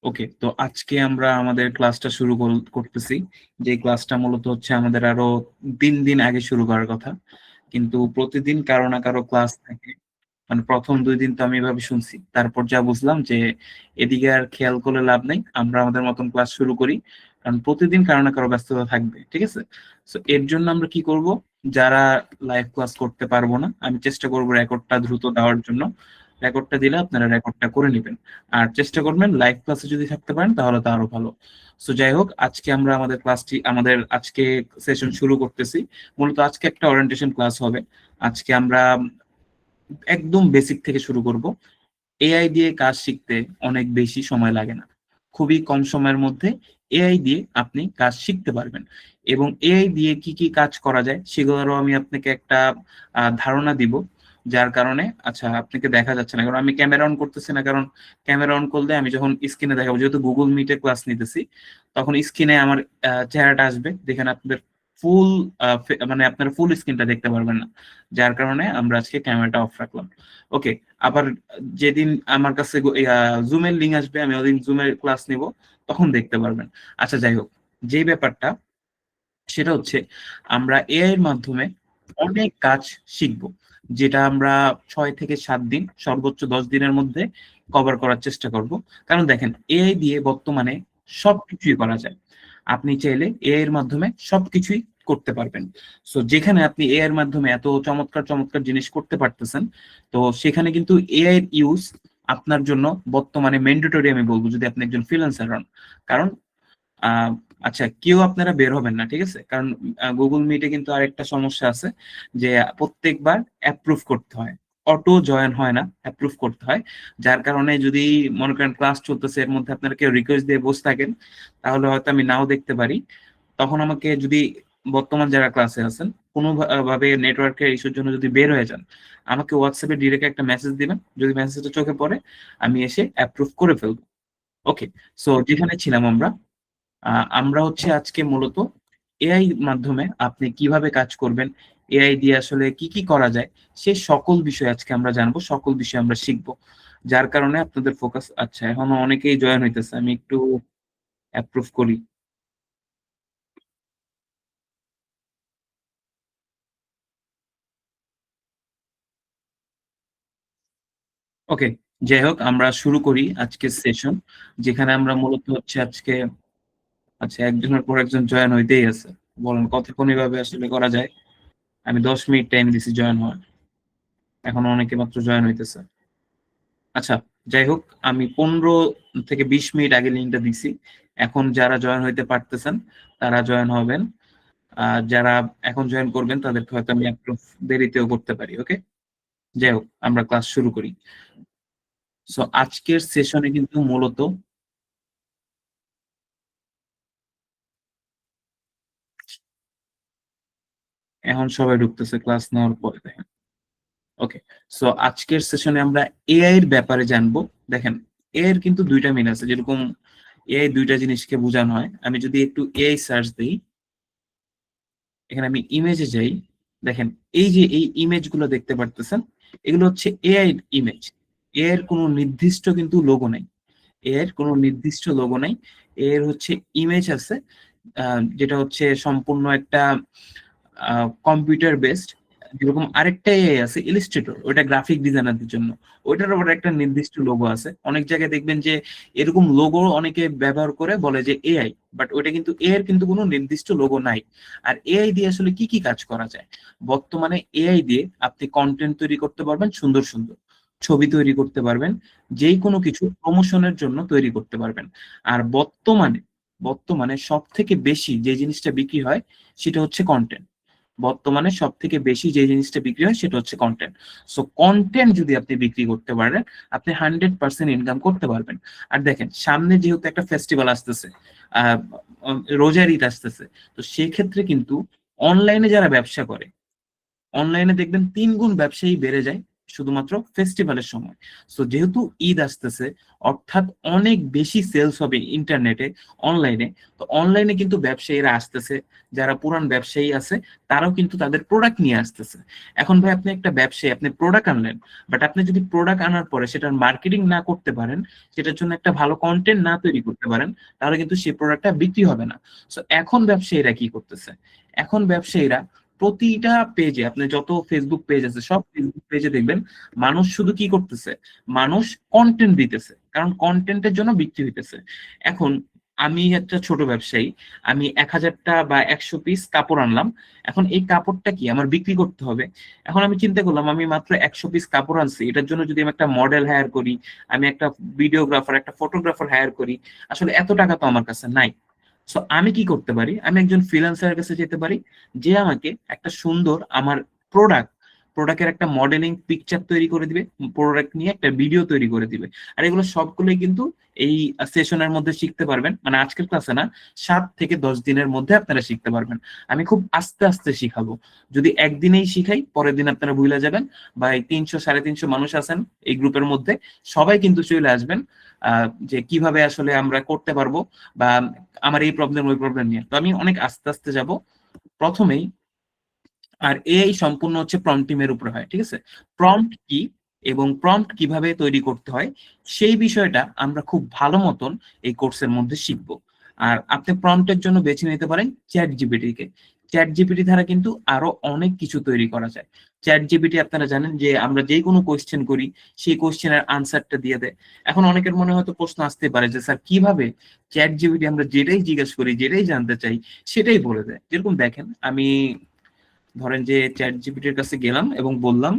ওকে, তো আজকে আমরা আমাদের ক্লাসটা শুরু করতেছি। যে ক্লাসটা মূলত হচ্ছে আমাদের আরো 3 দিন আগে শুরু করার কথা, কিন্তু প্রতিদিন কারো না কারো ক্লাস থাকে। মানে প্রথম 2 দিন তো আমি এভাবে শুনছি, তারপর যা বুঝলাম যে এদিকে আর খেয়াল করলে লাভ নেই, আমরা আমাদের মতন ক্লাস শুরু করি। কারণ প্রতিদিন কারো না কারো ব্যস্ততা থাকবে, ঠিক আছে? তো এর জন্য আমরা কি করব, যারা লাইভ ক্লাস করতে পারবো না, আমি চেষ্টা করব রেকর্ডটা দ্রুত দেওয়ার জন্য। রেকর্ডটা দিলে আপনারা রেকর্ডটা করে নেবেন, আর চেষ্টা করবেন লাইভ ক্লাসে যদি থাকতে পারেন তাহলে তো আরো ভালো। সো যাই হোক, আজকে আমরা আমাদের আজকে সেশন শুরু করতেছি। মূলত আজকে একটা ওরিয়েন্টেশন ক্লাস হবে। আজকে আমরা একদম বেসিক থেকে শুরু করব। এআই দিয়ে কাজ শিখতে অনেক বেশি সময় লাগে না, খুবই কম সময়ের মধ্যে এআই দিয়ে আপনি কাজ শিখতে পারবেন। এবং এআই দিয়ে কি কি কাজ করা যায় সেগুলোরও আমি আপনাকে একটা ধারণা দিব। যার কারণে, আচ্ছা, আপনাকে দেখা যাচ্ছে না কারণ আমি ক্যামেরা অন করতেছি না, কারণ ক্যামেরা অন করলে আমি যখন স্ক্রিনে দেখাবো, যেহেতু গুগল মিটে ক্লাস নিতেছি, তখন স্ক্রিনে আমার চেহারাটা আসবে, যেখানে আপনাদের ফুল মানে আপনারা ফুল স্ক্রিনটা দেখতে পারবেন না। যার কারণে আমরা আজকে ক্যামেরাটা অফ রাখলাম। ওকে। আবার যেদিন আমার কাছে জুমের লিঙ্ক আসবে, আমি ওদিন জুমের ক্লাস নিব, তখন দেখতে পারবেন। আচ্ছা, যাই হোক, যে ব্যাপারটা সেটা হচ্ছে আমরা এআই এর মাধ্যমে অনেক কাজ শিখব, যেটা আমরা 6 থেকে 7 দিন, সর্বোচ্চ 10 দিনের মধ্যে কভার করার চেষ্টা করব। কারণ দেখেন, এআই দিয়ে বর্তমানে সবকিছুই করা যায়। আপনি চাইলে এআই এর মাধ্যমে সবকিছুই করতে পারবেন। সো যেখানে আপনি এআই এর মাধ্যমে এত চমৎকার চমৎকার জিনিস করতে পারতেছেন, তো সেখানে কিন্তু এআই এর ইউজ আপনার জন্য বর্তমানে ম্যান্ডেটরি আমি বলবো, যদি আপনি একজন ফ্রিল্যান্সার হন। কারণ আহ আচ্ছা, কেউ আপনারা বের হবেন না, ঠিক আছে? কারণ গুগল মিটে কিন্তু আরেকটা সমস্যা আছে, যে প্রত্যেকবার অ্যাপ্রুভ করতে হয়, অটো জয়েন হয় না, অ্যাপ্রুভ করতে হয়। যার কারণে যদি মনে করেন ক্লাস চলতেছে, এর মধ্যে আপনারা কেউ রিকোয়েস্ট দিয়ে বসে থাকেন, তাহলে হয়তো আমি নাও দেখতে পারি। তখন আমাকে যদি, বর্তমান যারা ক্লাসে আছেন, কোনো ভাবে নেটওয়ার্কের ইস্যুর জন্য যদি বের হয়ে যান, আমাকে হোয়াটসঅ্যাপে ডিরেক্ট একটা মেসেজ দিবেন। যদি মেসেজটা চোখে পড়ে, আমি এসে অ্যাপ্রুভ করে ফেলবো। ওকে। সো যেখানে ছিলাম আমরা, আমরা হচ্ছে আজকে মূলত এআই মাধ্যমে আপনি কিভাবে কাজ করবেন, এআই দিয়ে আসলে কি কি করা যায়, সে সকল বিষয় আজকে আমরা জানবো, সকল বিষয় আমরা শিখবো। যার কারণে আপনাদের ফোকাস, আচ্ছা, এখনো অনেকেই জয়েন হইতেছে, আমি একটু অ্যাপ্রুভ করি। ওকে, যাই হোক, আমরা শুরু করি আজকের সেশন, যেখানে আমরা মূলত হচ্ছে আজকে, আচ্ছা, একজনের পর একজন জয়েন হইতেই আছে। বলেন কতক্ষণ এভাবে আসলে করা যায়? আমি 10 মিনিট টাইম দিছি জয়েন হওয়ার, এখন অনেকে মাত্র জয়েন হইতেছে। আচ্ছা, যাই হোক, আমি 15 থেকে 20 মিনিট আগে লিঙ্কটা দিছি। এখন যারা জয়েন হইতে পারতেছেন তারা জয়েন হবেন, আর যারা এখন জয়েন করবেন তাদেরকে হয়তো আমি একটু দেরিতেও করতে পারি। ওকে, যাই হোক, আমরা ক্লাস শুরু করি। সো আজকের সেশনে কিন্তু মূলত, এখন সবাই ঢুকতেছে ক্লাস নেওয়ার পরে, দেখেন। ওকে, সো আজকের সেশনে আমরা এআই এর ব্যাপারে জানবো। দেখেন, এআই এর কিন্তু দুইটা মিন আছে, যেরকম এআই দুইটা জিনিসকে বোঝানো হয়। আমি যদি একটু এআই সার্চ দিই, এখানে আমি ইমেজে যাই, দেখেন, এই যে এই ইমেজ গুলো দেখতে পারতেছেন, এগুলো হচ্ছে এআই ইমেজ। এর কোনো নির্দিষ্ট কিন্তু লোগো নাই, এর কোনো নির্দিষ্ট লোগো নাই। এর হচ্ছে ইমেজ আছে, যেটা হচ্ছে সম্পূর্ণ একটা কম্পিউটার বেসড। যেরকম আরেকটা এআই আছে ইলিস্ট্রেটর, ওটা গ্রাফিক ডিজাইনারদের জন্য, ওইটার আবার একটা নির্দিষ্ট লোগো আছে। অনেক জায়গায় দেখবেন যে এরকম লোগো অনেকে ব্যবহার করে, বলে যে এআই, বাট ওইটা কিন্তু এ এর কিন্তু কোনো নির্দিষ্ট লোগো নাই। আর এআই দিয়ে আসলে কি কি কাজ করা যায়? বর্তমানে এআই দিয়ে আপনি কন্টেন্ট তৈরি করতে পারবেন, সুন্দর সুন্দর ছবি তৈরি করতে পারবেন, যেই কোনো কিছু প্রমোশনের জন্য তৈরি করতে পারবেন। আর বর্তমানে বর্তমানে সব থেকে বেশি যে জিনিসটা বিক্রি হয় সেটা হচ্ছে কন্টেন্ট। বর্তমানে সব থেকে বেশি যে জিনিসটা বিক্রি হয় সেটা হচ্ছে কন্টেন্ট। সো কন্টেন্ট যদি আপনি বিক্রি করতে পারেন, আপনি 100% ইনকাম করতে পারবেন। আর দেখেন, সামনে যেহেতু একটা ফেস্টিভ্যাল আসতেছে, আহ রোজার ঈদ আসতেছে, তো সেক্ষেত্রে কিন্তু অনলাইনে যারা ব্যবসা করে, অনলাইনে দেখবেন 3 গুণ ব্যবসায়ী বেড়ে যায় শুধুমাত্র ফেস্টিভ্যালের সময়। সো যেহেতু ঈদ আসতেছে, অর্থাৎ অনেক বেশি সেলস হবে ইন্টারনেটে, অনলাইনে। তো অনলাইনে কিন্তু ব্যবসায়ীরা আসতেছে, যারা পুরান ব্যবসায়ী আছে তারাও কিন্তু তাদের প্রোডাক্ট নিয়ে আসতেছে। এখন ভাই আপনি একটা ব্যবসায়ী, আপনি প্রোডাক্ট আনলেন, বাট আপনি যদি প্রোডাক্ট আনার পরে সেটার মার্কেটিং না করতে পারেন, সেটার জন্য একটা ভালো কন্টেন্ট না তৈরি করতে পারেন, তাহলে কিন্তু সেই প্রোডাক্টটা বিক্রি হবে না। সো এখন ব্যবসায়ীরা কি করতেছে? এখন ব্যবসায়ীরা প্রতিটা পেজে, আপনি যত ফেসবুক পেজ আছে সব ফেসবুক পেজে দেখবেন মানুষ শুধু কি করতেছে, মানুষ কন্টেন্ট দিতেছে, কারণ কন্টেন্টের জন্য বিক্রি হইতেছে। এখন আমি একটা ছোট ব্যবসায়ী, আমি 1,000টা বা 100 পিস কাপড় আনলাম। এখন এই কাপড়টা কি আমার বিক্রি করতে হবে। এখন আমি চিন্তা করলাম আমি মাত্র 100 পিস কাপড় আনছি, এটার জন্য যদি আমি একটা মডেল হায়ার করি, আমি একটা ভিডিওগ্রাফার, একটা ফটোগ্রাফার হায়ার করি, আসলে এত টাকা তো আমার কাছে নাই। সো আমি কি করতে পারি, আমি একজন ফ্রিল্যান্সারের কাছে যেতে পারি, যে আমাকে একটা সুন্দর আমার প্রোডাক্ট প্রোডাক্টের একটা মডেলিং পিকচার তৈরি করে দিবে, প্রোডাক্ট নিয়ে একটা ভিডিও তৈরি করে দিবে। আর এগুলো সবগুলোই কিন্তু এই সেশনের মধ্যে শিখতে পারবেন, মানে আজকের ক্লাসে না, 7 থেকে 10 দিনের মধ্যে আপনারা শিখতে পারবেন। আমি খুব আস্তে আস্তে শিখাবো। যদি একদিনেই শিখাই, পরের দিন আপনারা ভুলে যাবেন। বা এই 300 350 মানুষ আছেন এই গ্রুপের মধ্যে, সবাই কিন্তু চলে আসবেন যে কিভাবে আসলে আমরা করতে পারবো, বা আমার এই প্রবলেম ওই প্রবলেম নিয়ে। তো আমি অনেক আস্তে আস্তে যাব। প্রথমেই, আর এআই সম্পূর্ণ হচ্ছে প্রম্পট টিমের উপরে হয়, ঠিক আছে? প্রম্পট কি এবং প্রম্পট কিভাবে তৈরি করতে হয়, সেই বিষয়টা আমরা খুব ভালো মতন এই কোর্সের মধ্যে শিখব। আর আপনি প্রম্পটের জন্য বেছে নিতে পারেন চ্যাট জিপিটি কে। চ্যাট জিপিটি দ্বারা কিন্তু আরো অনেক কিছু তৈরি করা যায়। চ্যাট জিপিটি আপনারা জানেন যে আমরা যে কোনো কোয়েশ্চেন করি, সেই কোয়েশ্চেনের আনসারটা দিয়ে দেয়। এখন অনেকের মনে হয়তো প্রশ্ন আসতে পারে যে স্যার কিভাবে চ্যাট জিপিটি আমরা যেটাই জিজ্ঞেস করি, যেটাই জানতে চাই, সেটাই বলে দেয়। যেরকম দেখেন, আমি ধরেন যে চ্যাট জিপিটির কাছে গেলাম এবং বললাম,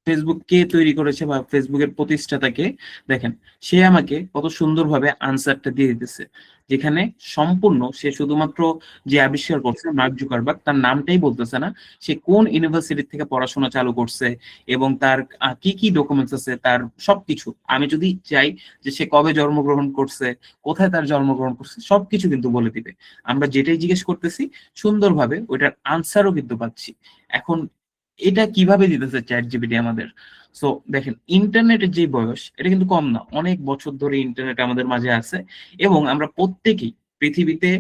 ফেসবুক কে তৈরি করেছে বা ফেসবুকের প্রতিষ্ঠাতাকে, দেখেন সে আমাকে কত সুন্দরভাবে আনসারটা দিয়ে দিতেছে। যেখানে সম্পূর্ণ সে শুধুমাত্র যে আবিষ্কার করছে মার্ক জুকারবার্গ, তার নামটাই বলতেছে না, সে কোন ইউনিভার্সিটি থেকে পড়াশোনা চালু করছে এবং তার কি কি ডকুমেন্টস আছে, তার সবকিছু। আমি যদি চাই যে সে কবে জন্মগ্রহণ করছে, কোথায় তার জন্মগ্রহণ করছে, সবকিছু কিন্তু বলে দিবে। আমরা যেটাই জিজ্ঞেস করতেছি সুন্দরভাবে ওইটার আনসারও কিন্তু পাচ্ছি। এখন এটা কিভাবে দিতেছে চ্যাট জিপিটি আমাদের? সো দেখেন, ইন্টারনেটের যে বয়স, এটা কিন্তু কম না, অনেক বছর ধরে ইন্টারনেট আমাদের মাঝে আছে। এবং আমরা প্রত্যেকেই পৃথিবীতে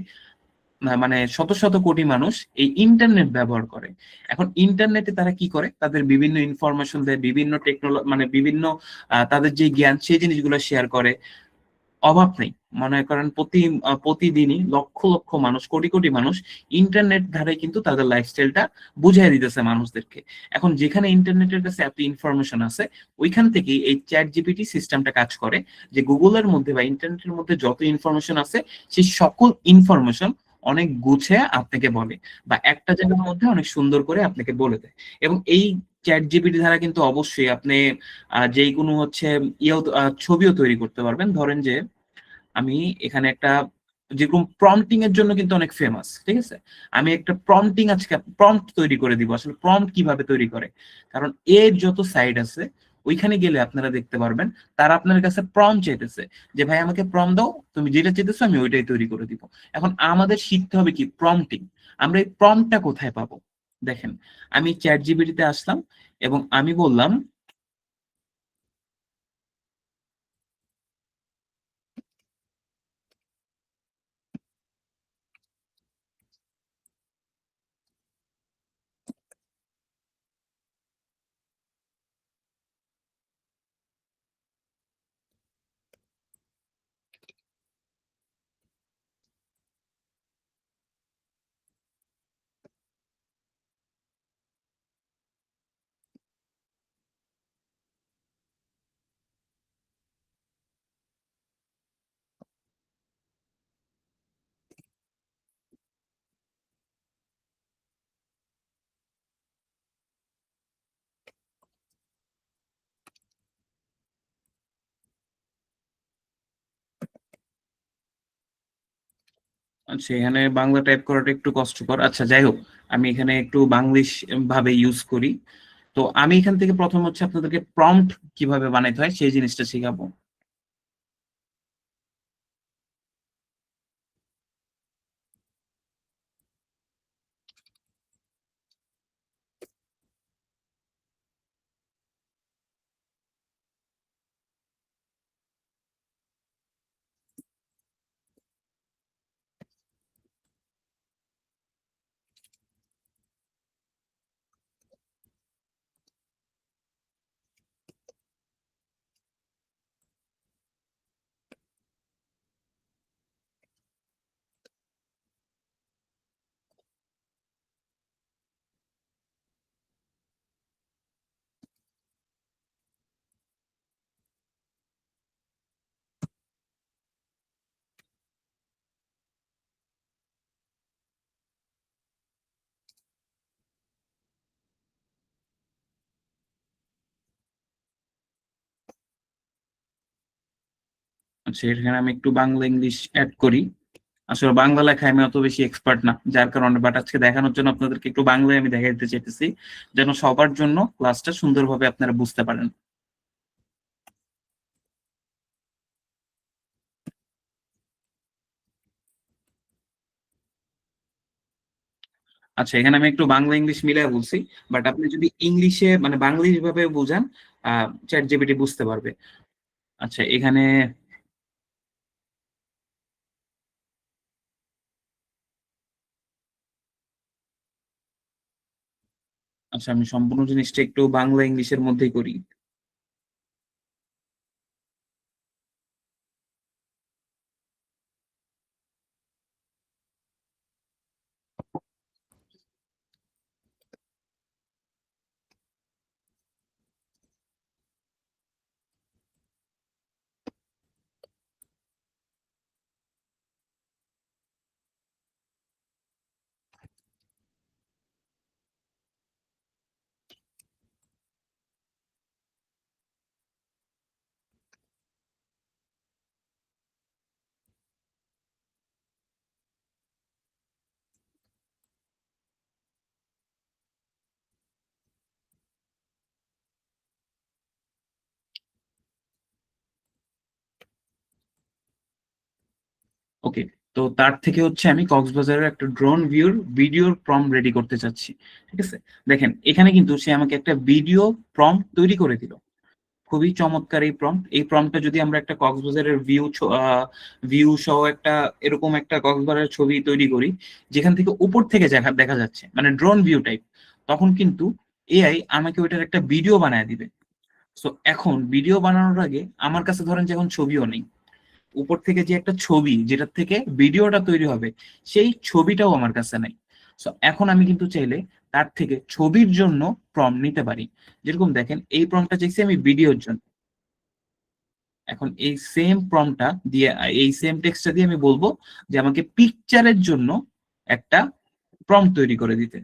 মানে শত শত কোটি মানুষ এই ইন্টারনেট ব্যবহার করে। এখন ইন্টারনেটে তারা কি করে, তাদের বিভিন্ন ইনফরমেশন দেয়, বিভিন্ন টেকনোলজি, মানে বিভিন্ন তাদের যে জ্ঞান, সেই জিনিসগুলো শেয়ার করে। অভাব নেই। মনে করেন প্রতিদিনই লক্ষ লক্ষ মানুষ, কোটি কোটি মানুষ ইন্টারনেট ধারে কিন্তু তাদের লাইফস্টাইলটা বুঝিয়ে দিতেছে মানুষদেরকে। এখন যেখানে ইন্টারনেটের কাছে এত ইনফরমেশন আছে, ওইখান থেকেই এই চ্যাট জিপিটি সিস্টেমটা কাজ করে, যে গুগলের মধ্যে বা ইন্টারনেটের মধ্যে যত ইনফরমেশন আছে, সেই সকল ইনফরমেশন অনেক গুছিয়ে আপনাকে বলে, বা একটা জায়গার মধ্যে অনেক সুন্দর করে আপনাকে বলে দেয়। এবং এই চ্যাট জিপিটি দ্বারা কিন্তু অবশ্যই আপনি যেই কোনো হচ্ছে ছবিও তৈরি করতে পারবেন। ধরেন যে আমি এখানে একটা, যেরকম প্রম্পটিং এর জন্য কিন্তু অনেক ফেমাস, ঠিক আছে? আমি একটা প্রম্পটিং আজকে প্রম্পট তৈরি করে দিব। আসলে প্রম্পট কিভাবে তৈরি করে, কারণ এর যত সাইড আছে, ওইখানে গেলে আপনারা দেখতে পারবেন তারা আপনার কাছে প্রম্পট চাইতেছে, যে ভাই আমাকে প্রম্পট দাও, তুমি যেটা চাইতেছো আমি ওইটাই তৈরি করে দিব। এখন আমাদের শিখতে হবে কি, প্রম্পটিং। আমরা এই প্রম্পটটা কোথায় পাবো? দেখেন, আমি চ্যাট জিপিটিতে আসলাম এবং আমি বললাম, আচ্ছা, এখানে বাংলা টাইপ করাটা একটু কষ্টকর। আচ্ছা, যাই হোক, আমি এখানে একটু বাংলিশ ভাবে ইউজ করি। তো আমি এখান থেকে প্রথম হচ্ছে আপনাদেরকে প্রম্পট কিভাবে বানাইতে হয় সেই জিনিসটা শেখাবো। আচ্ছা, এখানে আমি একটু বাংলা ইংলিশ অ্যাড করি। আসলে বাংলা লেখায় আমি অত বেশি এক্সপার্ট না, যার কারণে বাট আজকে দেখানোর জন্য আপনাদেরকে একটু বাংলায় আমি দেখাইতে চাইতেছি, যেন সবার জন্য ক্লাসটা সুন্দরভাবে আপনারা বুঝতে পারেন। আচ্ছা, এখানে আমি একটু বাংলা ইংলিশ মিলাই বলছি, বাট আপনি যদি ইংলিশে মানে বাংলিশ ভাবে বোঝান, চ্যাট জিপিটি বুঝতে পারবে। আচ্ছা, এখানে আচ্ছা, আমি সম্পূর্ণ জিনিসটা একটু বাংলা ইংলিশের মধ্যেই করি। ওকে, তো তার থেকে হচ্ছে আমি কক্সবাজারের একটা ড্রোন ভিউর ভিডিওর প্রম্পট রেডি করতে চাচ্ছি। ঠিক আছে, দেখেন এখানে কিন্তু সে আমাকে একটা ভিডিও প্রম্পট তৈরি করে দিল। খুবই চমৎকার এই প্রম্পট। এই প্রম্পটটা যদি আমরা একটা কক্সবাজারের ভিউ সহ একটা এরকম একটা কক্সবাজারের ছবি তৈরি করি, যেখান থেকে উপর থেকে দেখা দেখা যাচ্ছে, মানে ড্রোন ভিউ টাইপ, তখন কিন্তু এআই আমাকে ওইটার একটা ভিডিও বানায় দিবে। সো এখন ভিডিও বানানোর আগে আমার কাছে ধরেন যে এখন ছবিও নেই, উপর থেকে যে একটা ছবি যেটার থেকে ভিডিওটা তৈরি হবে, সেই ছবিটাও আমার কাছে নাই। সো এখন আমি কিন্তু চাইলে তার থেকে ছবির জন্য প্রম্পট নিতে পারি। যেরকম দেখেন, এই প্রম্পটটা চাইছি আমি ভিডিওর জন্য। এখন এই সেম প্রম্পটটা দিয়ে, এই সেম টেক্সটটা দিয়ে আমি বলবো যে আমাকে পিকচারের জন্য একটা প্রম্পট তৈরি করে দিতে।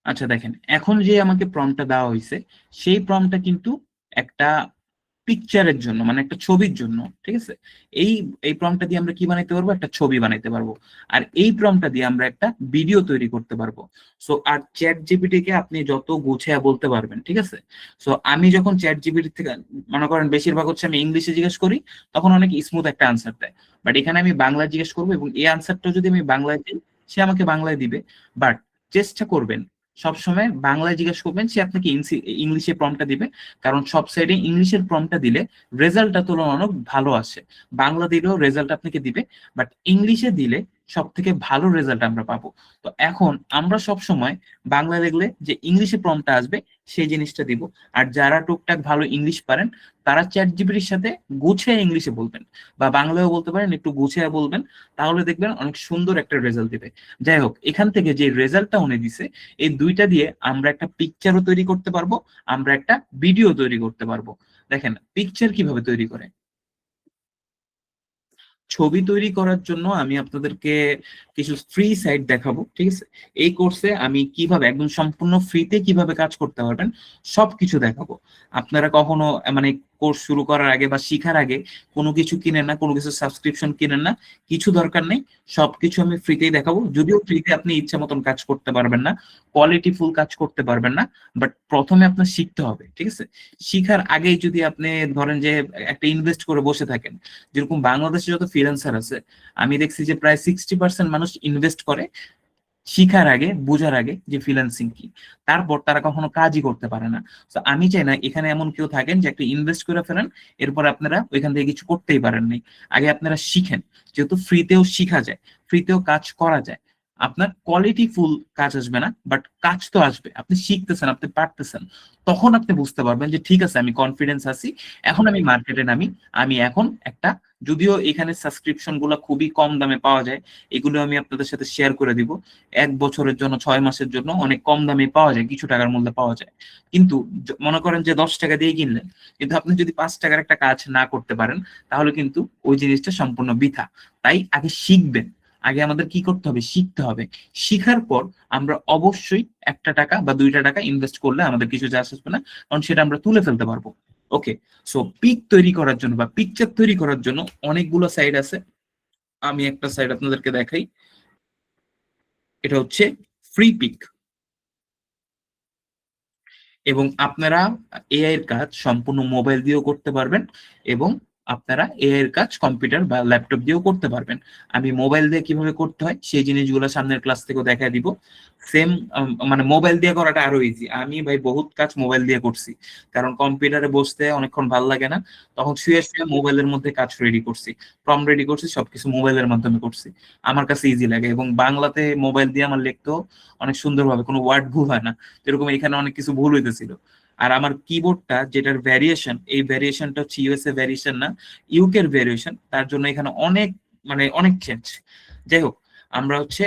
আচ্ছা, দেখেন এখন যে আমাকে প্রম্পটটা দেওয়া হয়েছে, সেই প্রম্পটটা কিন্তু একটা পিকচারের জন্য, মানে একটা ছবির জন্য। ঠিক আছে, এই এই প্রম্পটটা দিয়ে আমরা কি বানাইতে পারবো, একটা ছবি বানাইতে পারবো। আর এই প্রম্পটটা দিয়ে আমরা একটা ভিডিও তৈরি করতে পারবো। সো আর চ্যাট জিপিটি কে আপনি যত গুছিয়ে বলতে পারবেন। ঠিক আছে, সো আমি যখন চ্যাট জিপিটি থেকে মনে করেন বেশিরভাগ হচ্ছে আমি ইংলিশে জিজ্ঞেস করি, তখন অনেক স্মুথ একটা আনসার দেয়। বাট এখানে আমি বাংলায় জিজ্ঞেস করবো এবং এই আনসারটা যদি আমি বাংলায় দিই, সে আমাকে বাংলায় দিবে। বাট চেষ্টা করবেন সবসময় বাংলায় জিজ্ঞেস করবেন, সে আপনাকে ইংলিশে প্রম্পটটা দিবে। কারণ সব সাইডে ইংলিশের প্রম্পটটা দিলে রেজাল্টটা তুলনামূলক ভালো আসে। বাংলা দিলেও রেজাল্ট আপনাকে দিবে, বাট ইংলিশে দিলে সব থেকে ভালো রেজাল্ট আমরা পাবো। তো এখন আমরা সব সময় বাংলা লিখলে যে ইংলিশে প্রম্পটটা আসবে সেই জিনিসটা দিব। আর যারা টুকটাক ভালো ইংলিশ পারেন তারা চ্যাট জিপিটির সাথে গুছিয়ে ইংলিশে বলবেন, বা বাংলায়ও বলতে পারেন, একটু গুছিয়ে বলবেন, তাহলে দেখবেন অনেক সুন্দর একটা রেজাল্ট দিবে। যাই হোক, এখান থেকে যে রেজাল্টটা উনি দিছে, এই দুইটা দিয়ে আমরা একটা পিকচারও তৈরি করতে পারবো, আমরা একটা ভিডিও তৈরি করতে পারবো। দেখেন পিকচার কিভাবে তৈরি করে। ছবি তৈরি করার জন্য আমি আপনাদেরকে কিছু ফ্রি সাইট দেখাবো, ঠিক আছে? এই কোর্সে আমি কিভাবে একদম সম্পূর্ণ ফ্রিতে কিভাবে কাজ করতে পারবেন সবকিছু দেখাবো। আপনারা কখনো মানে কোর্স শুরু করার আগে বা শিখার আগে কোনো কিছু কিনেন না, কোনো কিছু সাবস্ক্রিপশন কিনেন না, কিছু দরকার নেই। সবকিছু আমি ফ্রিতেই দেখাবো। যদিও ফ্রিতে আপনি ইচ্ছা মতন কাজ করতে পারবেন না, কোয়ালিটি ফুল কাজ করতে পারবেন না, বাট প্রথমে আপনার শিখতে হবে, ঠিক আছে? শিখার আগেই যদি আপনি ধরেন যে একটা ইনভেস্ট করে বসে থাকেন, যেরকম বাংলাদেশে যত ফ্রিল্যান্সার আছে, আমি দেখছি যে প্রায় 60% মানুষ ইনভেস্ট করে শিখার আগে, বোঝার আগে যে ফ্রিল্যান্সিং কি, তারপর তারা কখনো কাজই করতে পারে না। তো আমি চাই না এখানে এমন কেউ থাকেন যে একটা ইনভেস্ট করে ফেলেন, এরপর আপনারা ওইখান থেকে কিছু করতেই পারেন নাই। আগে আপনারা শিখেন, যেহেতু ফ্রিতেও শিখা যায়, ফ্রিতেও কাজ করা যায়। আপনার কোয়ালিটি ফুল কাজ আসবে না, বাট কাজ তো আসবে। আপনি শিখতেছেন, আপনি পারতেছেন, তখন আপনি বুঝতে পারবেন যে ঠিক আছে আমি কনফিডেন্স আছি, এখন আমি মার্কেটে নামি। আমি এখন একটা, যদিও এখানে সাবস্ক্রিপশন গুলো খুবই কম দামে পাওয়া যায়, এগুলো আমি আপনাদের সাথে শেয়ার করে দিব। 1 বছরের জন্য, 6 মাসের জন্য অনেক কম দামে পাওয়া যায়, কিছু টাকার মধ্যে পাওয়া যায়। কিন্তু মনে করেন যে 10 টাকা দিয়ে কিনলেন, কিন্তু আপনি যদি 5 টাকার একটা কাজ না করতে পারেন, তাহলে কিন্তু ওই জিনিসটা সম্পূর্ণ বৃথা। তাই আগে শিখবেন, আগে আমাদের কি করতে হবে, শিখতে হবে। শিখার পর আমরা অবশ্যই 1 টাকা বা 2টা টাকা ইনভেস্ট করলে আমাদের কিছু যায় আসবে না, কারণ সেটা আমরা তুলে ফেলতে পারবো। ওকে, সো পিক তৈরি করার জন্য বা পিকচার তৈরি করার জন্য অনেকগুলো সাইট আছে। আমি একটা সাইট আপনাদেরকে দেখাই। এটা হচ্ছে ফ্রি পিক। এবং আপনারা এআই এর কাজ সম্পূর্ণ মোবাইল দিয়েও করতে পারবেন, এবং আপনারা এআই এর কাজ কম্পিউটার বা ল্যাপটপ দিয়েও করতে পারবেন। আমি মোবাইল দিয়ে কিভাবে করতে হয় সেই জিনিসগুলো সামনের ক্লাস থেকেও দেখা দিব। সেম, মানে মোবাইল দিয়ে করাটা আরো ইজি। আমি ভাই বহুত কাজ মোবাইল দিয়ে করছি, কারণ কম্পিউটারে বসতে অনেকক্ষণ ভাল লাগে না, তখন শুয়ে শুয়ে মোবাইলের মধ্যে কাজ রেডি করছি, ফর্ম রেডি করছি, সবকিছু মোবাইলের মাধ্যমে করছি। আমার কাছে ইজি লাগে, এবং বাংলাতে মোবাইল দিয়ে আমার লিখতেও অনেক সুন্দরভাবে, কোনো ওয়ার্ড ভুল হয় না। এরকম এখানে অনেক কিছু ভুল হইতেছিল। আর আমার কিবোর্ডটা যেটার ভ্যারিয়েশন, এই ভ্যারিয়েশনটা হচ্ছে ইউএসএ ভ্যারিয়েশন না, ইউকে এর ভ্যারিয়েশন, তার জন্য এখানে অনেক, মানে অনেক চেঞ্জ। যাই হোক, আমরা হচ্ছে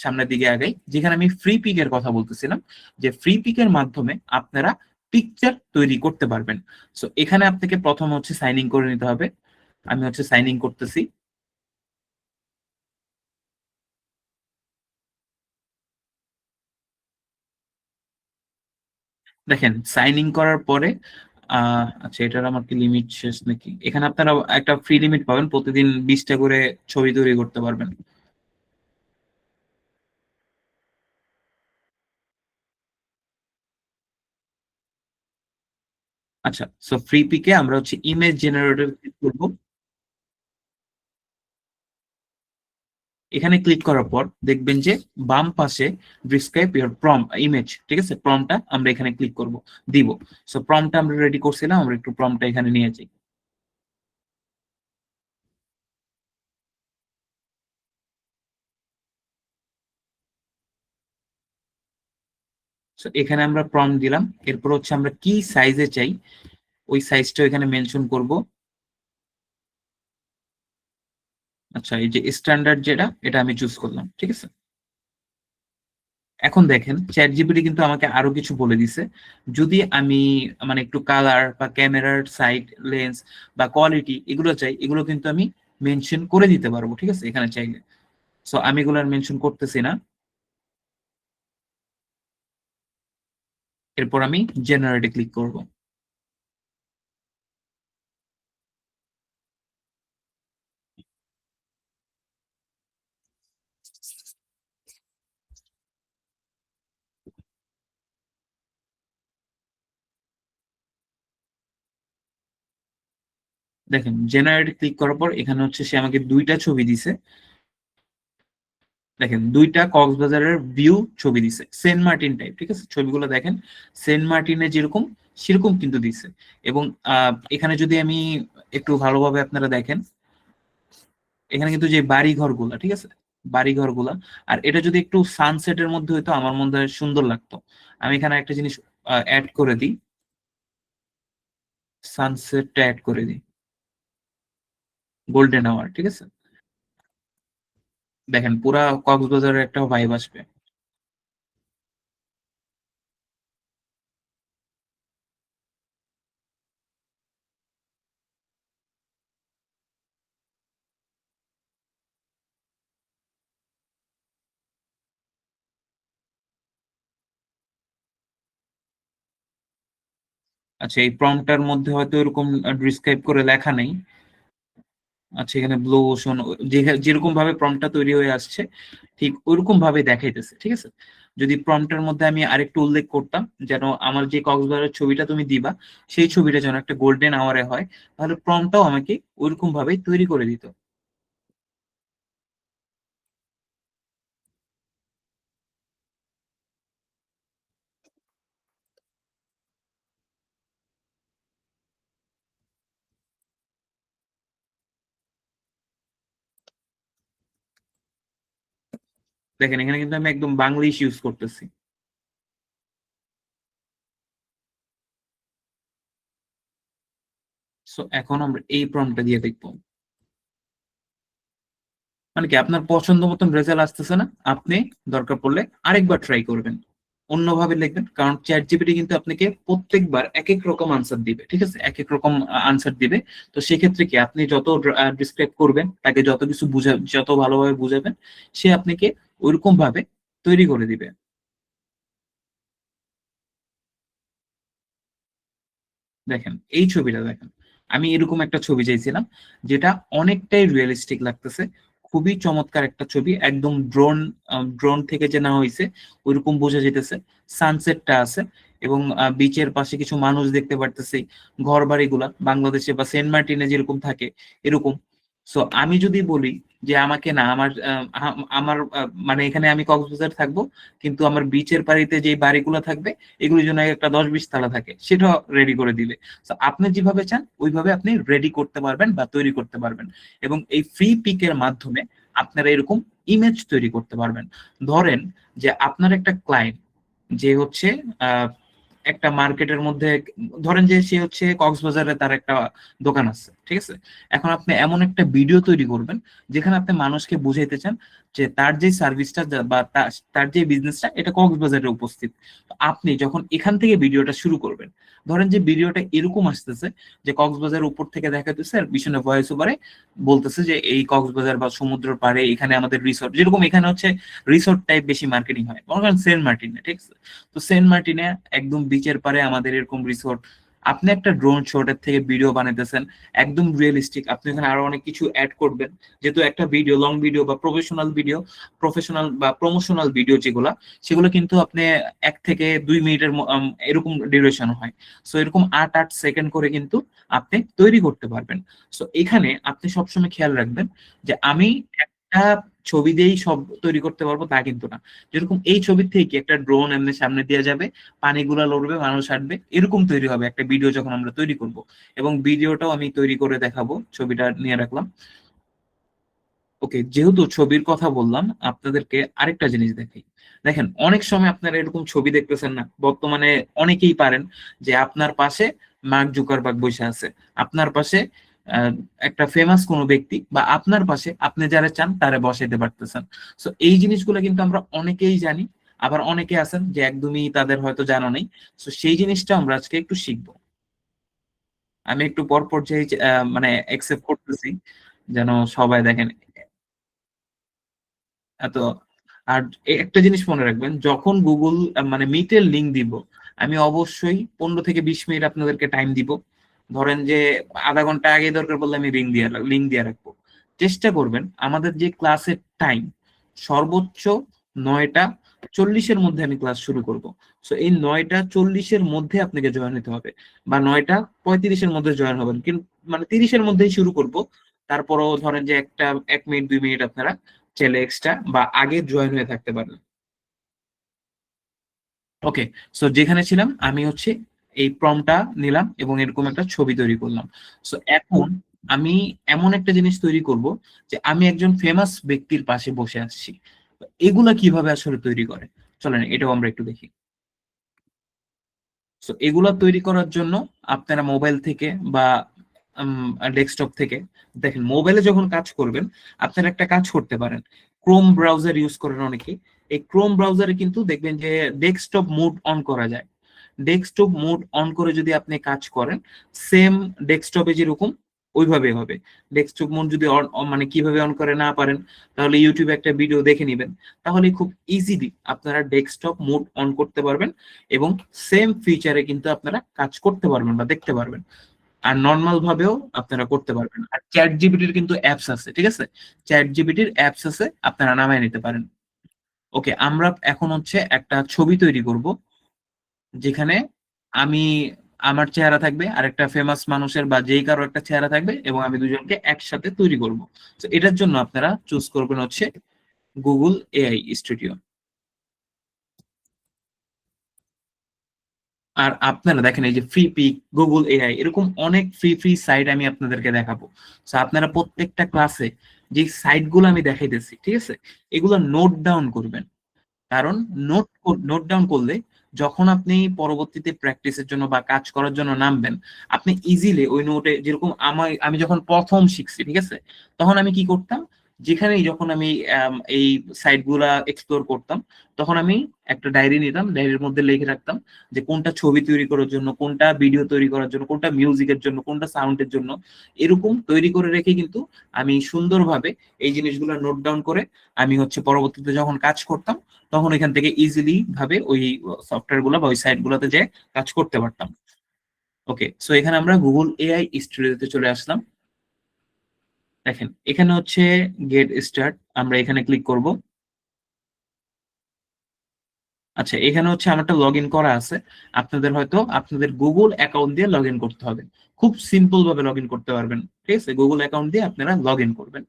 সামনের দিকে আগাই। যেখানে আমি ফ্রি পিকের কথা বলতেছিলাম, যে ফ্রি পিকের মাধ্যমে আপনারা পিকচার তৈরি করতে পারবেন। সো এখানে আপনাকে প্রথম হচ্ছে সাইন ইন করে নিতে হবে। আমি হচ্ছে সাইন ইন করতেছি। দেখেন সাইন ইন করার পরে, আচ্ছা এটার আমার কি লিমিট শেষ নাকি? এখানে আপনারা একটা ফ্রি লিমিট পাবেন, প্রতিদিন 20টা করে ছবি তৈরি করতে পারবেন। আচ্ছা, সো ফ্রি পিকে আমরা হচ্ছে ইমেজ জেনারেটর ক্লিক করবো। এখানে ক্লিক করার পর দেখবেন যে বাম পাশে ডিসক্রাইব ইওর প্রম ইমেজ, ঠিক আছে? প্রমটা আমরা এখানে ক্লিক করব, দিব। সো প্রমটা আমরা রেডি করছিলাম, আমরা একটু প্রমটা এখানে নিয়ে যাই। সো এখানে আমরা প্রম দিলাম, এরপর হচ্ছে আমরা কি সাইজে চাই ওই সাইজটা এখানে মেনশন করব। আচ্ছা, এই যে স্ট্যান্ডার্ড যেটা, এটা আমি চুজ করলাম, ঠিক আছে? এখন দেখেন চ্যাট জিপিটি কিন্তু আমাকে আরো কিছু বলে দিছে। যদি আমি মানে একটু কালার বা ক্যামেরার সাইজ, লেন্স বা কোয়ালিটি এগুলো চাই, এগুলো কিন্তু আমি মেনশন করে দিতে পারবো, ঠিক আছে, এখানে চাইলে। সো আমি এগুলো আর মেনশন করতেছি না। এরপর আমি জেনারেটে ক্লিক করব। দেখেন জেনারেটে ক্লিক করার পর এখানে হচ্ছে সে আমাকে 2টা ছবি দিছে। দেখেন 2টা কক্সবাজারের ভিউ ছবি দিছে, সেন্ট মার্টিন টাইপ, ঠিক আছে? ছবিগুলো দেখেন সেন্ট মার্টিনে যেরকম সেরকম কিন্তু দিছে। এবং এখানে যদি আমি একটু ভালোভাবে আপনারা দেখেন, এখানে কিন্তু যে বাড়ি ঘরগুলা, ঠিক আছে, বাড়িঘর গুলা। আর এটা যদি একটু সানসেটের মধ্যে হইতো আমার মধ্যে সুন্দর লাগতো। আমি এখানে একটা জিনিস অ্যাড করে দিই, সানসেটটা অ্যাড করে দিই, গোল্ডেন আওয়ার, ঠিক আছে? দেখেন পুরা কক্সবাজারের একটা ভাইব আসবে। আচ্ছা, এই প্রম্পটার মধ্যে হয়তো এরকম ডিসক্রাইব করে লেখা নেই। আচ্ছা, এখানে ব্লু ওশন, যেরকম ভাবে প্রম্পটটা তৈরি হয়ে আসছে ঠিক ওইরকম ভাবে দেখাইতেছে, ঠিক আছে? যদি প্রম্পটের মধ্যে আমি আরেকটু উল্লেখ করতাম, যেন আমার যে কক্সবাজারের ছবিটা তুমি দিবা সেই ছবিটা যেন একটা গোল্ডেন আওয়ারে হয়, তাহলে প্রম্পটটাও আমাকে ওইরকম ভাবে তৈরি করে দিত। দেখেন এখানে কিন্তু আমি একদম বাংলিশ ইউজ করতেছি। সো এখন আমরা এই প্রম্পটটা দিয়ে দেখবো, মানে কি আপনার পছন্দ মতন রেজাল্ট আসতেছে না, আপনি দরকার পড়লে আরেকবার ট্রাই করবেন, অন্যভাবে লিখবেন। কারণ চ্যাট জিপিটি কিন্তু আপনাকে প্রত্যেকবার এক এক রকম আনসার দিবে, ঠিক আছে? এক এক রকম আনসার দিবে। তো সেক্ষেত্রে কি আপনি যত ডিসক্রাইব করবেন, তাকে যত কিছু যত ভালোভাবে বুঝাবেন, সে আপনাকে ওইরকম ভাবে তৈরি করে দিবে। দেখেন এই ছবিটা দেখেন, আমি এরকম একটা ছবি চাইছিলাম যেটা অনেকটাই রিয়েলিস্টিক লাগতেছে, খুবই চমৎকার একটা ছবি, একদম ড্রোন থেকে যে নেওয়া হয়েছে ওইরকম বোঝা যেতেছে। সানসেটটা আছে এবং বিচের পাশে কিছু মানুষ দেখতে পারতেছি, ঘর বাড়িগুলা বাংলাদেশে বা সেন্ট মার্টিনে যেরকম থাকে এরকম। সো আমি যদি বলি যে আমাকে না আমার মানে এখানে আমি কক্সবাজার থাকবো, কিন্তু আমার বিচের পাড়িতে যে বাড়িগুলো থাকবে এগুলোর জন্য একটা 10-20 তালা থাকে, সেটা রেডি করে দিবে। তো আপনি যেভাবে চান ওইভাবে আপনি রেডি করতে পারবেন বা তৈরি করতে পারবেন। এবং এই ফ্রি পিকের মাধ্যমে আপনারা এরকম ইমেজ তৈরি করতে পারবেন। ধরেন যে আপনার একটা ক্লায়েন্ট যে হচ্ছে আহ একটা মার্কেটের মধ্যে, ধরেন যে সে হচ্ছে কক্সবাজারে তার একটা দোকান আছে, ঠিক আছে? এখন আপনি এমন একটা ভিডিও তৈরি করবেন যেখানে আপনি মানুষকে বুঝাইতে চান যে তার যে সার্ভিসটা বা তার যে বিজনেসটা এটা কক্সবাজারে উপস্থিত। তো আপনি যখন এখান থেকে ভিডিওটা শুরু করবেন, ধরেন যে ভিডিওটা এরকম আসতেছে যে কক্সবাজার উপর থেকে দেখাতেছে আর পিছনে ভয়েস ওভারে বলতেছে যে এই কক্সবাজার বা সমুদ্র পাড়ে এখানে আমাদের রিসোর্ট, যেরকম এখানে হচ্ছে রিসোর্ট টাইপ বেশি মার্কেটিং হয়, মনে করেন সেন্ট মার্টিনে, ঠিক আছে? তো সেন্ট মার্টিনে একদম বিচের পারে আমাদের এরকম রিসোর্ট, আপনি একটা ড্রোন শটের থেকে ভিডিও বানাইতেছেন একদম রিয়েলিস্টিক, আপনি এখানে আরো অনেক কিছু অ্যাড করবেন। যেহেতু একটা ভিডিও লং ভিডিও বা প্রফেশনাল বা প্রমোশনাল ভিডিও যেগুলা, সেগুলো কিন্তু আপনি 1 থেকে 2 মিনিটের এরকম ডিউরেশন হয়। সো এরকম 8-8 সেকেন্ড করে কিন্তু আপনি তৈরি করতে পারবেন। সো এখানে আপনি সবসময় খেয়াল রাখবেন যে আমি একটা ছবি দিয়েই সব তৈরি করতে পারবো তা কিন্তু না। যেরকম এই ছবির থেকে একটা ড্রোন এমনি সামনে দিয়ে যাবে, পানিগুলা লড়বে, মানুষ হাঁটবে, এরকম তৈরি হবে একটা ভিডিও যখন আমরা তৈরি করব। এবং ভিডিওটাও আমি তৈরি করে দেখাবো, ছবিটা নিয়ে রাখলাম। ওকে, যেহেতু ছবির কথা বললাম আপনাদেরকে আরেকটা জিনিস দেখাই। দেখেন অনেক সময় আপনারা এরকম ছবি দেখতেছেন না, বর্তমানে অনেকেই পারেন যে আপনার পাশে মার্ক জুকারবার্গ বসে আছে, আপনার পাশে আহ, একটা ফেমাস কোনো ব্যক্তি, বা আপনার পাশে আপনি যারা চান তারা বসাইতে পারতেছেন। তো এই জিনিসগুলো কিন্তু আমরা অনেকেই জানি, আবার অনেকে আছেন যে একদমই তাদের হয়তো জানা নেই। তো সেই জিনিসটা আমরা আজকে একটু শিখবো। আমি একটু পর পর্যায়ে মানে একসেপ্ট করতেছি যেন সবাই দেখেন এত। আর একটা জিনিস মনে রাখবেন, যখন গুগল মানে মিটের লিংক দিব, আমি অবশ্যই 15 থেকে 20 মিনিট আপনাদেরকে টাইম দিব। ধরেন যে আধা ঘন্টা আগে দরকার পড়লে আমি লিঙ্ক দিয়ে রাখবো। চেষ্টা করবেন আমাদের যে ক্লাসের টাইম সর্বোচ্চ 9টা 40-এর মধ্যে আমি ক্লাস শুরু করব। সো এই 9টা 40-এর মধ্যে আপনাকে জয়েন হতে হবে, বা 9টা 35-এর মধ্যে জয়েন হবেন, কিন্তু মানে 30-এর মধ্যেই শুরু করব। তারপরও ধরেন যে 1 মিনিট 2 মিনিট আপনারা চাইলে এক্সট্রা বা আগে জয়েন হয়ে থাকতে পারেন। ওকে, সো যেখানে ছিলাম আমি হচ্ছে এই প্রমটা নিলাম এবং এরকম একটা ছবি তৈরি করলাম। সো এখন আমি এমন একটা জিনিস তৈরি করব যে আমি একজন ফেমাস ব্যক্তির পাশে বসে আসছি। এগুলা কিভাবে আসলে তৈরি করে, চলেন এটাও আমরা একটু দেখি। তো এগুলা তৈরি করার জন্য আপনারা মোবাইল থেকে বা ডেস্কটপ থেকে, দেখেন মোবাইলে যখন কাজ করবেন আপনারা একটা কাজ করতে পারেন। ক্রোম ব্রাউজার ইউজ করেন অনেকে, এই ক্রোম ব্রাউজারে কিন্তু দেখবেন যে ডেস্কটপ মোড অন করা যায়। ডেস্কটপ মোড অন করে যদি আপনি কাজ করেন, সেম ডেস্কটপে যেরকম ওইভাবে হবে। ডেস্কটপ মোড যদি মানে কিভাবে অন করে না পারেন, তাহলে ইউটিউবে একটা ভিডিও দেখে নিবেন, তাহলে খুব ইজিলি আপনারা ডেস্কটপ মোড অন করতে পারবেন এবং সেম ফিচারে কিন্তু আপনারা কাজ করতে পারবেন বা দেখতে পারবেন। আর নর্মাল ভাবেও আপনারা করতে পারবেন। আর চ্যাট জিপিটির কিন্তু অ্যাপস আছে, ঠিক আছে? চ্যাট জিপিটির অ্যাপস আছে, আপনারা নামায় নিতে পারেন। ওকে, আমরা এখন হচ্ছে একটা ছবি তৈরি করব, যেখানে আমি, আমার চেহারা থাকবে আর একটা ফেমাস মানুষের বা যেই কারো একটা চেহারা থাকবে এবং আমি দুজনকে একসাথে তৈরি করব। তো এটার জন্য আপনারা চুজ করবেন হচ্ছে গুগল এআই স্টুডিও। আর আপনারা দেখেন এই যে ফ্রি পিক, গুগল এআই, এরকম অনেক ফ্রি ফ্রি সাইট আমি আপনাদেরকে দেখাবো। তো আপনারা প্রত্যেকটা ক্লাসে যে সাইট গুলো আমি দেখাইতেছি, ঠিক আছে, এগুলো নোট ডাউন করবেন। কারণ নোট নোট ডাউন করলে যখন আপনি পরবর্তীতে প্র্যাকটিসের জন্য বা কাজ করার জন্য নামবেন, আপনি ইজিলি ওই নোটে, যেরকম আমি যখন প্রথম শিখছি, ঠিক আছে, তখন আমি কি করতাম, যেখানেই যখন আমি এই সাইট গুলা এক্সপ্লোর করতাম, তখন আমি একটা ডায়েরি নিতাম, ডায়েরির মধ্যে লিখে রাখতাম যে কোনটা ছবি তৈরি করার জন্য, কোনটা ভিডিও তৈরি করার জন্য, কোনটা মিউজিকের জন্য, কোনটা সাউন্ডের জন্য, এরকম তৈরি করে রেখে কিন্তু আমি সুন্দরভাবে এই জিনিসগুলো নোট ডাউন করে আমি হচ্ছে পরবর্তীতে যখন কাজ করতাম, তখন এখান থেকে ইজিলি ভাবে ওই সফটওয়্যার গুলো বা ওই সাইট গুলোতে যে কাজ করতে পারতাম। ওকে, সো এখানে আমরা গুগল এআই স্টুডিওতে চলে আসলাম। দেখেন এখানে হচ্ছে গেট স্টার্ট, আমরা এখানে ক্লিক করব। আচ্ছা, এখানে হচ্ছে আমারটা লগ ইন করা আছে। আপনাদের হয়তো আপনাদের গুগল অ্যাকাউন্ট দিয়ে লগ ইন করতে হবে। খুব সিম্পল ভাবে লগ ইন করতে পারবেন, ঠিক আছে? গুগল অ্যাকাউন্ট দিয়ে আপনারা লগ ইন করবেন।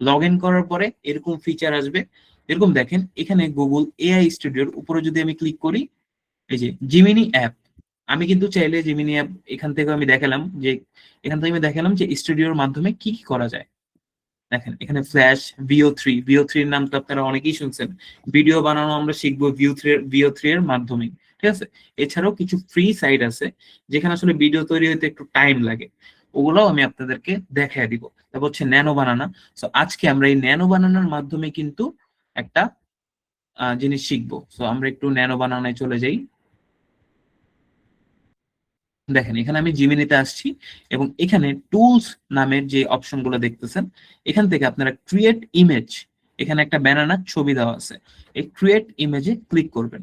লগ ইন করার পরে এরকম ফিচার আসবে। এরকম দেখেন এখানে গুগল এআই স্টুডিওর উপরে যদি আমি ক্লিক করি, এই যে জিমিনি অ্যাপ, আমি কিন্তু চাইলে জিমিনি অ্যাপ এখান থেকে আমি দেখালাম যে, এখান থেকে আমি দেখালাম যে স্টুডিওর মাধ্যমে কি কি করা যায়। দেখেন এখানে ফ্ল্যাশ, ভিও থ্রি এর নাম তো আপনারা অনেকেই শুনছেন। ভিডিও বানানো আমরা শিখবো ভিও থ্রি এর মাধ্যমে, ঠিক আছে? এছাড়াও কিছু ফ্রি সাইট আছে যেখানে আসলে ভিডিও তৈরি হতে একটু টাইম লাগে, ওগুলোও আমি আপনাদেরকে দেখায় দিব। তারপর হচ্ছে ন্যানো বানানা। তো আজকে আমরা এই ন্যানো বানানোর মাধ্যমে কিন্তু একটা জিনিস শিখবো। তো আমরা একটু ন্যানো বানানায় চলে যাই। দেখেন এখানে আমি জিমিনিতে আসছি এবং এখানে টুলস নামের যে অপশন গুলো দেখতেছেন, এখান থেকে আপনারা ক্রিয়েট ইমেজ, এখানে একটা ব্যানানার ছবি দেওয়া আছে, এই ক্রিয়েট ইমেজে ক্লিক করবেন।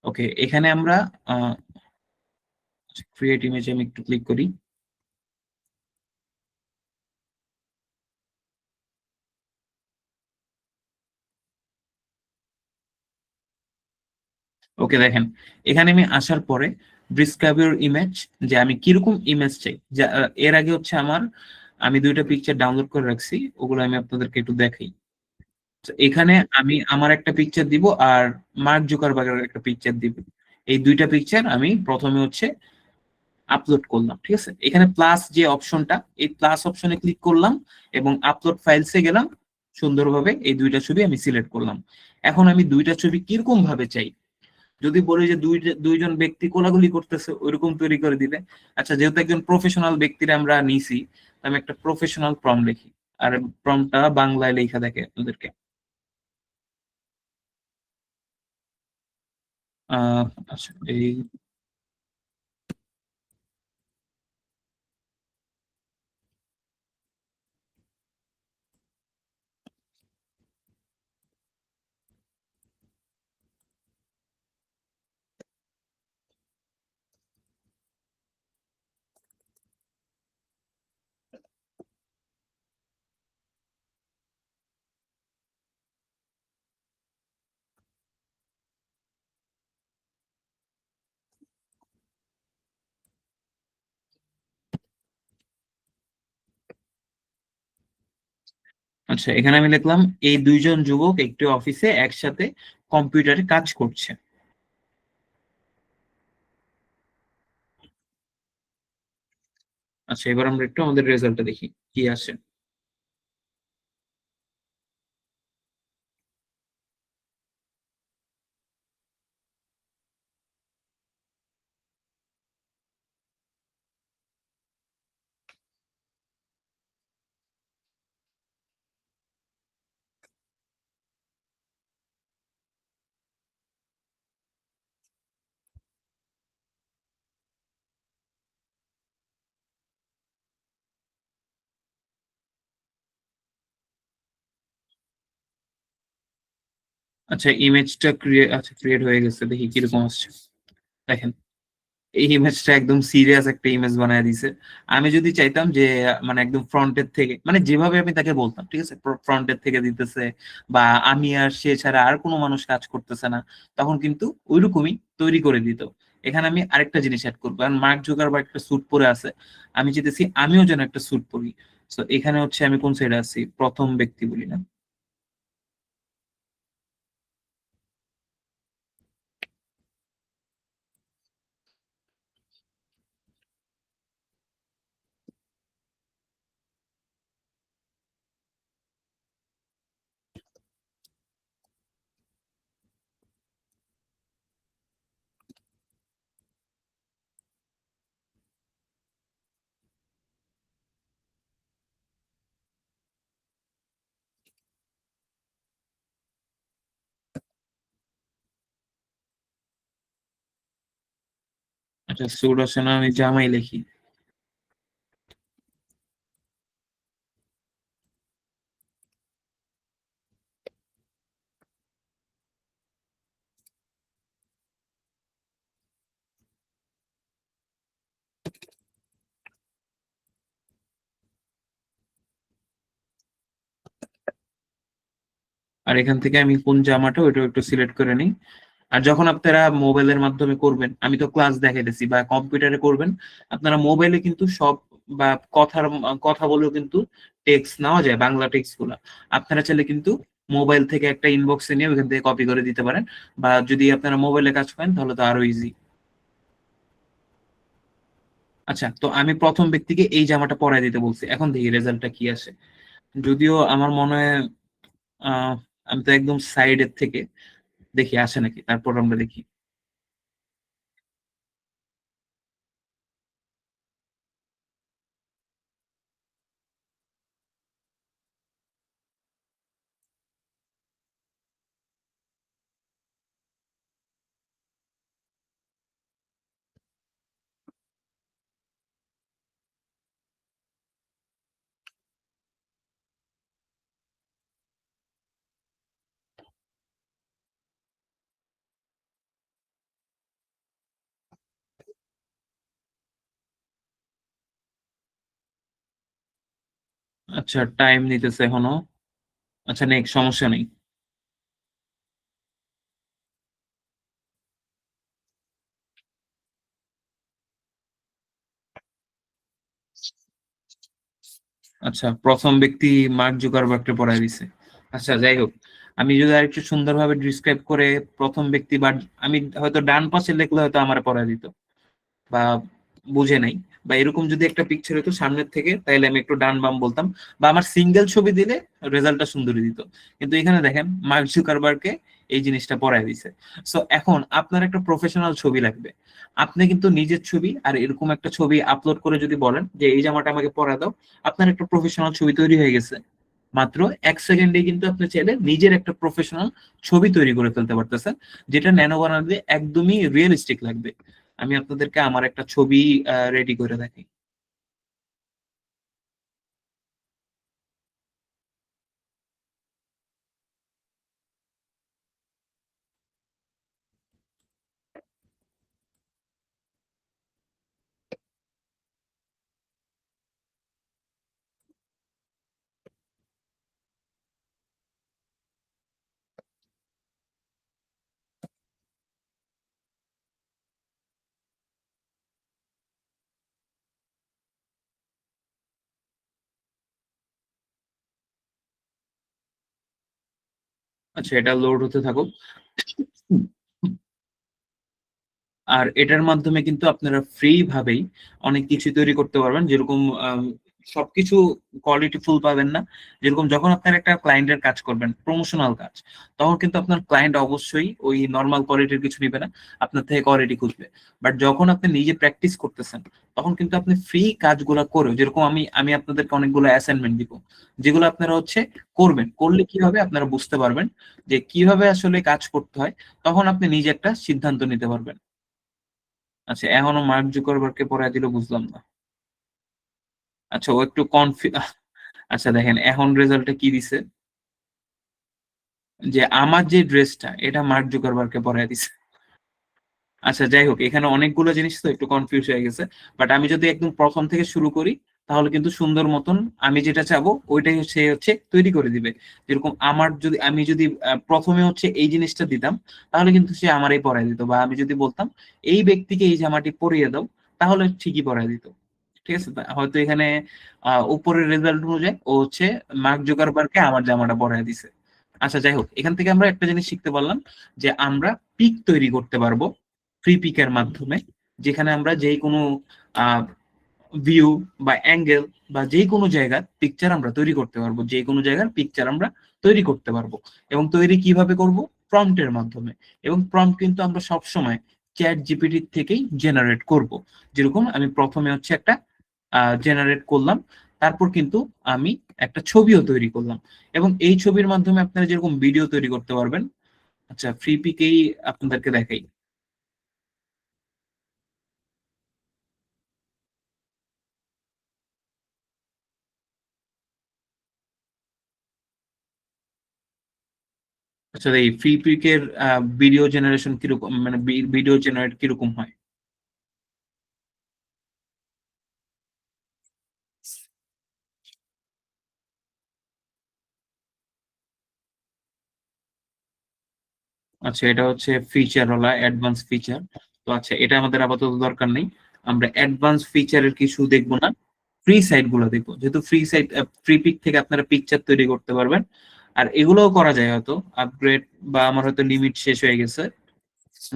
ওকে, এখানে আমরা ক্রিয়েট ইমেজে আমি একটু ক্লিক করি। ওকে, দেখেন এখানে আমি আসার পরে ডিসক্রাইব ইউর ইমেজ, যে আমি কিরকম ইমেজ চাই। এর আগে হচ্ছে আমি দুইটা পিকচার ডাউনলোড করে রাখছি, ওগুলো আমি আপনাদেরকে একটু দেখাই। তো এখানে আমি আমার একটা পিকচার দিব আর মার্ক জুকারবার্গের একটা পিকচার দিব। এই দুইটা পিকচার আমি প্রথমে হচ্ছে আপলোড করলাম, ঠিক আছে? এখানে প্লাস যে অপশনটা, এই প্লাস অপশনে ক্লিক করলাম এবং আপলোড ফাইলসে গেলাম। সুন্দরভাবে এই দুইটা ছবি আমি সিলেক্ট করলাম। এখন আমি দুইটা ছবি কিরকম ভাবে চাই, যদি বলি যে দুইজন ব্যক্তি কোলাকুলি করতেছে ওইরকম তৈরি করে দিলে। আচ্ছা, যেহেতু একজন প্রফেশনাল ব্যক্তির আমরা নিছি, আমি একটা প্রফেশনাল প্রম লিখি, আর প্রমটা বাংলায় লেখা দেখে আপনাদেরকে। আহ আচ্ছা, এই আচ্ছা, এখানে আমি লিখলাম এই দুইজন যুবক একটি অফিসে একসাথে কম্পিউটারে কাজ করছে। আচ্ছা, এবার আমরা একটু আমাদের রেজাল্টটা দেখি কি আসে। আচ্ছা, ইমেজটা ক্রিয়েট হয়ে গেছে, দেখি কিরকম আসছে। দেখেন, এই ইমেজটা একদম সিরিয়াস একটা ইমেজ বানায় দিছে। আমি যদি চাইতাম যে মানে একদম ফ্রন্টের থেকে, মানে যেভাবে আমি তাকে বলতাম, ঠিক আছে, ফ্রন্টের থেকে দিতেছে, বা আমি আর সে ছাড়া আর কোনো মানুষ কাজ করতেছে না, তখন কিন্তু ওইরকমই তৈরি করে দিত। এখানে আমি আরেকটা জিনিস অ্যাড করবো, কারণ মার্ক জুকারবার্গ একটা স্যুট পরে আছে, আমি চাইতেছি আমিও যেন একটা স্যুট পরি। তো এখানে হচ্ছে আমি কোন সাইডে আছি, প্রথম ব্যক্তি বলি না। আচ্ছা, স্যুট আসে না, আমি জামাই লিখি। আর এখান থেকে আমি কোন জামাটা, ওইটা একটু সিলেক্ট করে নিই। আর যখন আপনারা মোবাইলের মাধ্যমে করবেন, আমি তো ক্লাস দেখাইতেছি, বা কম্পিউটারে করবেন, আপনারা মোবাইলে কিন্তু সব, বা কথা বলেও কিন্তু টেক্সট নেওয়া যায়, বাংলা টেক্সট গুলা। আপনারা চাইলে কিন্তু মোবাইল থেকে একটা ইনবক্সে নিয়ে ওইখান থেকে কপি করে দিতে পারেন, বা যদি আপনারা মোবাইলে কাজ করেন তাহলে তো আরো ইজি। আচ্ছা, তো আমি প্রথম ব্যক্তিকে এই জামাটা পরাই দিতে বলছি, এখন দেখি রেজাল্টটা কি আসে। যদিও আমার মনে হয় আহ আমি তো একদম সাইডের থেকে দেখি আসে নাকি, তারপর আমরা দেখি। আচ্ছা, টাইম নিতেছে এখনো। আচ্ছা, নেক্সট, সমস্যা নেই। আচ্ছা, প্রথম ব্যক্তি মার্ক জুকারবার্গকে পড়ায় দিছে। আচ্ছা, যাই হোক, আমি যদি আরেকটু সুন্দরভাবে ডিসক্রাইব করে প্রথম ব্যক্তি, বা আমি হয়তো ডান পাশে লিখলে হয়তো আমার পড়ায় দিত, বা বুঝে নাই, বা এরকম যদি একটা পিকচার হতো সামনের থেকে, তাহলে আমি একটু ডান বাম বলতাম, বা আমার সিঙ্গেল ছবি দিলে রেজাল্টটা সুন্দরই দিত। কিন্তু এখানে দেখেন মার্ক জুকারবার্গকে এই জিনিসটা পড়ায় দিছে। সো এখন আপনার একটা প্রফেশনাল ছবি লাগবে। আপনি কিন্তু নিজের ছবি আর এরকম একটা ছবি আপলোড করে যদি বলেন যে এই জামাটা আমাকে পরা দাও, আপনার একটা প্রফেশনাল ছবি তৈরি হয়ে গেছে। মাত্র 1 সেকেন্ডে কিন্তু আপনি চাইলে নিজের একটা প্রফেশনাল ছবি তৈরি করে ফেলতে পারতেছেন, যেটা ন্যানো বানালে একদমই রিয়েলিস্টিক লাগবে। আমি আপনাদেরকে আমার একটা ছবি রেডি করে দেখাই। আচ্ছা, এটা লোড হতে থাকুক। আর এটার মাধ্যমে কিন্তু আপনারা ফ্রি ভাবেই অনেক কিছু তৈরি করতে পারবেন, যেরকম সবকিছু কোয়ালিটি ফুল পাবেন না। যেরকম যখন আপনার একটা ক্লায়েন্টের কাজ করবেন, প্রমোশনাল কাজ, তখন কিন্তু আপনার ক্লায়েন্ট অবশ্যই ওই নর্মাল কোয়ালিটির কিছু নিবে না, আপনার থেকে কোয়ালিটি খুঁজবে। বাট যখন আপনি নিজে প্র্যাকটিস করতেছেন, তখন কিন্তু আপনি ফ্রি কাজগুলো করে, যেরকম আমি আমি আপনাদেরকে অনেকগুলো অ্যাসাইনমেন্ট দিব, যেগুলো আপনারা হচ্ছে করবেন, করলে কি হবে আপনারা বুঝতে পারবেন যে কিভাবে আসলে কাজ করতে হয়, তখন আপনি নিজে একটা সিদ্ধান্ত নিতে পারবেন। আচ্ছা, এখনো মার্ক জুকারবার্গকে পড়ায় দিল, বুঝলাম না। আচ্ছা, ও একটু আচ্ছা দেখেন, এখন রেজাল্টে কি দিছে, যে আমার যে ড্রেসটা এটা মার্ক জুকারবার্গকে পরায় দিছে। আচ্ছা যাই হোক, এখানে অনেকগুলো জিনিস তো একটু কনফিউজ হয়ে গেছে। বাট আমি যদি একদম প্রথম থেকে শুরু করি, তাহলে কিন্তু সুন্দর মতন আমি যেটা চাবো ওইটাই সে হচ্ছে তৈরি করে দিবে। যেরকম আমার যদি আমি যদি প্রথমে হচ্ছে এই জিনিসটা দিতাম, তাহলে কিন্তু সে আমারই পরায় দিত। বা আমি যদি বলতাম এই ব্যক্তিকে এই জামাটি পরিয়ে দাও, তাহলে ঠিকই পরায় দিত। ঠিক আছে, হয়তো এখানে উপরের রেজাল্ট অনুযায়ী ও হচ্ছে মার্ক জুকারবার্গকে আমার জামাটা পরায় দিছে। আচ্ছা যাই হোক, এখান থেকে আমরা একটা জিনিস শিখতে পারলাম, যে আমরা পিক তৈরি করতে পারবো ফ্রি পিকের মাধ্যমে, যেখানে আমরা যে কোনো ভিউ বা অ্যাঙ্গেল বা যে কোনো জায়গার পিকচার আমরা তৈরি করতে পারবো, যে কোনো জায়গার পিকচার আমরা তৈরি করতে পারবো। এবং তৈরি কিভাবে করব? প্রম্পটের মাধ্যমে। এবং প্রম্পট কিন্তু আমরা সব সময় চ্যাট জিপিটি থেকেই জেনারেট করব। যেরকম আমি প্রথমে হচ্ছে একটা জেনারেট করলাম, তারপর কিন্তু আমি একটা ছবিও তৈরি করলাম, এবং এই ছবির মাধ্যমে আপনারা যেরকম ভিডিও তৈরি করতে পারবেন। আচ্ছা, ফ্রি পিকেই আপনাদেরকে দেখাই। আচ্ছা, এই ফ্রি পিকের ভিডিও জেনারেশন কিরকম, মানে ভিডিও জেনারেট কিরকম হয়? আচ্ছা, এটা হচ্ছে ফিচার ওলা অ্যাডভান্স ফিচার। তো আচ্ছা, এটা আমাদের আপাতত দরকার নেই। আমরা অ্যাডভান্স ফিচারের কিছু দেখবো না, ফ্রি সাইট গুলো দেখবো। যেহেতু ফ্রি সাইট, ফ্রি পিক থেকে আপনারা পিকচার তৈরি করতে পারবেন। আর এগুলোও করা যায় হয়তো আপগ্রেড, বা আমার হয়তো লিমিট শেষ হয়ে গেছে।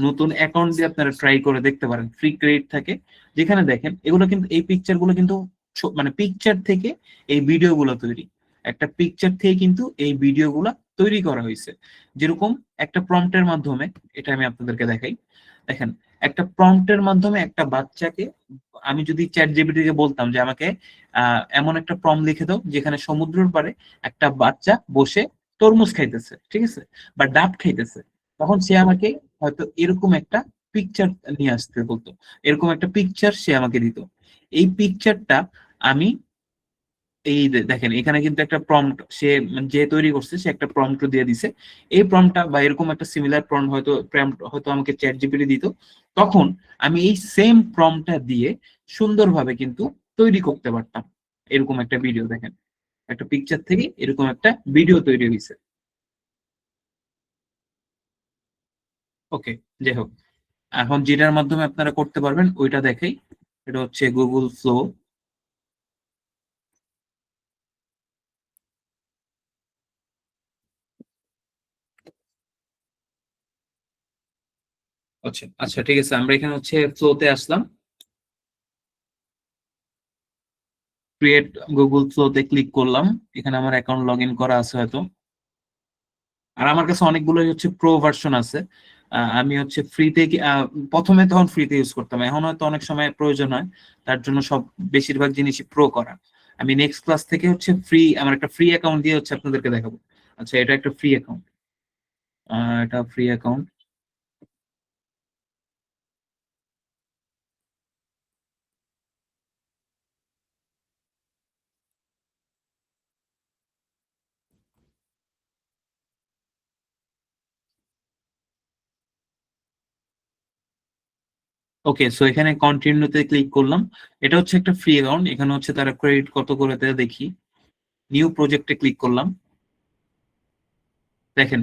নতুন অ্যাকাউন্ট দিয়ে আপনারা ট্রাই করে দেখতে পারেন, ফ্রি ক্রেডিট থাকে, যেখানে দেখেন এগুলো কিন্তু, এই পিকচার গুলো কিন্তু মানে পিকচার থেকে এই ভিডিও গুলো তৈরি, একটা পিকচার থেকে কিন্তু এই ভিডিও গুলা তৈরি করা হয়েছে। যেরকম একটা প্রম্পটের মাধ্যমে, এটা আমি আপনাদেরকে দেখাই। দেখেন, একটা প্রম্পটের মাধ্যমে একটা বাচ্চাকে, আমি যদি চ্যাট জিপিটি কে বলতাম যে আমাকে এমন একটা প্রম্পট লিখে দাও যেখানে সমুদ্রের পাড়ে একটা বাচ্চা বসে তরমুজ খাইতেছে, ঠিক আছে, বা ডাব খাইতেছে, তখন সে আমাকে হয়তো এরকম একটা পিকচার নিয়ে আসতে বলতো, এরকম একটা পিকচার সে আমাকে দিত। এই পিকচারটা আমি, এই দেখেন এখানে কিন্তু একটা প্রম্পট সে, মানে যে তৈরি করছে সে একটা প্রম্পট দিয়ে দিছে। এই প্রম্পটটা বা এরকম একটা সিমিলার প্রম্পট হয়তো আমাকে চ্যাট জিপিটি দিত। তখন আমি এই সেম প্রম্পটটা দিয়ে সুন্দরভাবে কিন্তু তৈরি করতে পারতাম এরকম একটা ভিডিও। দেখেন, একটা পিকচার থেকে এরকম একটা ভিডিও তৈরি হয়েছে। ওকে, যাই হোক, এখন যেটার মাধ্যমে আপনারা করতে পারবেন ওইটা দেখাই। এটা হচ্ছে গুগল ফ্লো। আচ্ছা আচ্ছা, ঠিক আছে, আমরা এখানে হচ্ছে ফ্লোতে আসলাম। ক্রিয়েট গুগল ফ্লোতে ক্লিক করলাম। এখানে আমার অ্যাকাউন্ট লগ ইন করা আছে হয়তো। আর আমার কাছে অনেকগুলো হচ্ছে প্রো ভার্সন আছে। আমি হচ্ছে ফ্রিতে, প্রথমে তখন ফ্রিতে ইউজ করতাম, এখন হয়তো অনেক সময় প্রয়োজন হয়, তার জন্য সব বেশিরভাগ জিনিসই প্রো করা। আমি নেক্সট ক্লাস থেকে হচ্ছে ফ্রি, আমার একটা ফ্রি অ্যাকাউন্ট দিয়ে হচ্ছে আপনাদেরকে দেখাবো। আচ্ছা, এটা একটা ফ্রি অ্যাকাউন্ট, এটা ফ্রি অ্যাকাউন্ট। ওকে, সো এখানে কন্টিনিউতে ক্লিক করলাম। এটা হচ্ছে একটা ফ্রি অ্যাকাউন্ট, এখানে হচ্ছে তারা ক্রেডিট কত করে দেয় দেখি। নিউ প্রজেক্টে ক্লিক করলাম। দেখেন,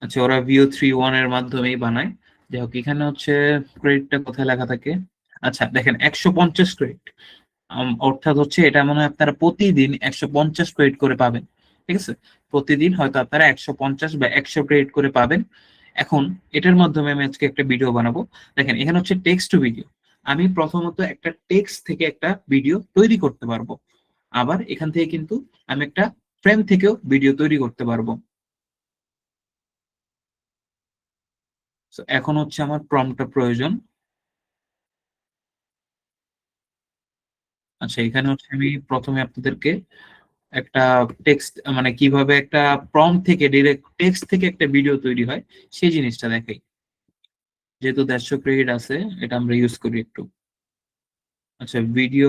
আচ্ছা, ওরা ভিও 3.1 এর মাধ্যমেই বানায়। যাই হোক, এখানে হচ্ছে ক্রেডিটটা কোথায় লেখা থাকে। আচ্ছা দেখেন, 150 ক্রেডিট, অর্থাৎ হচ্ছে এটা মনে হয় আপনারা প্রতিদিন 150 ক্রেডিট করে পাবেন। ঠিক আছে? প্রতিদিন হয়তো আপনারা 150 বা 100 ক্রেডিট করে পাবেন। এখন এটার মাধ্যমে আমি আজকে একটা ভিডিও বানাবো। দেখেন এখানে হচ্ছে টেক্সট টু ভিডিও। আমি প্রথমত একটা টেক্সট থেকে একটা ভিডিও তৈরি করতে পারবো। আবার এখান থেকে কিন্তু আমি একটা ফ্রেম থেকেও ভিডিও তৈরি করতে পারবো। So, এখন হচ্ছে আমার প্রম্পটটা প্রয়োজন। আচ্ছা, এখানে হচ্ছে আমি প্রথমে আপনাদেরকে একটা টেক্সট মানে কিভাবে একটা প্রম্পট থেকে ডিরেক্ট টেক্সট থেকে একটা ভিডিও তৈরি হয় সেই জিনিসটা দেখাই। যেহেতু 150 ক্রেডিট আছে, এটা আমরা ইউজ করি একটু। আচ্ছা ভিডিও,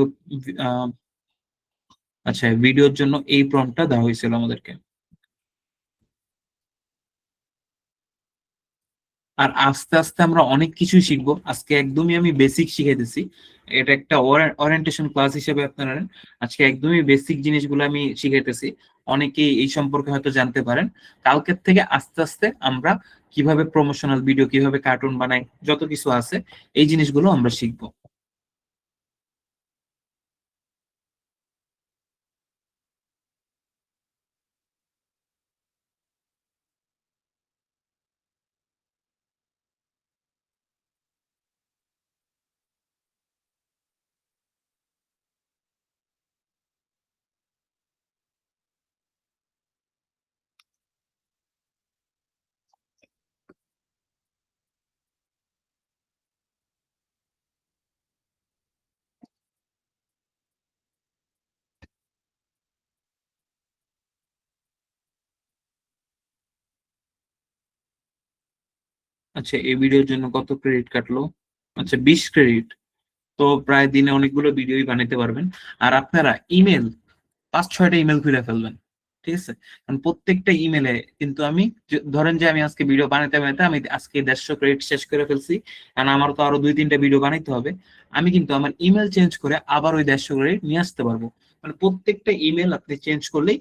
আচ্ছা ভিডিওর জন্য এই প্রম্পটটা দেওয়া হয়েছিল আমাদেরকে। আর আস্তে আস্তে আমরা অনেক কিছুই শিখবো। আজকে একদমই আমি বেসিক শিখাইতেছি। এটা একটা ওরিয়েন্টেশন ক্লাস হিসেবে আপনারা নেন। আজকে একদমই বেসিক জিনিসগুলো আমি শিখাইতেছি। অনেকেই এই সম্পর্কে হয়তো জানতে পারেন। কালকের থেকে আস্তে আস্তে আমরা কিভাবে প্রমোশনাল ভিডিও, কিভাবে কার্টুন বানাই, যত কিছু আছে এই জিনিসগুলো আমরা শিখবো। আচ্ছা এই ভিডিওর জন্য কত ক্রেডিট কাটলো? আচ্ছা 20 ক্রেডিট। তো প্রায় দিনে অনেকগুলো ভিডিওই বানাতে পারবেন। আর আপনারা ইমেল 5-6টা ইমেল খুলে ফেলবেন। ঠিক আছে? কারণ প্রত্যেকটা ইমেলে কিন্তু আমি ধরেন যে আমি আজকে ভিডিও বানাতে বানাতে আমি আজকে 150 ক্রেডিট শেষ করে ফেলছি। কারণ আমার তো আরো 2-3টা ভিডিও বানাইতে হবে। আমি কিন্তু আমার ইমেল চেঞ্জ করে আবার ওই 150 ক্রেডিট নিয়ে আসতে পারবো। মানে প্রত্যেকটা ইমেল আপনি চেঞ্জ করলেই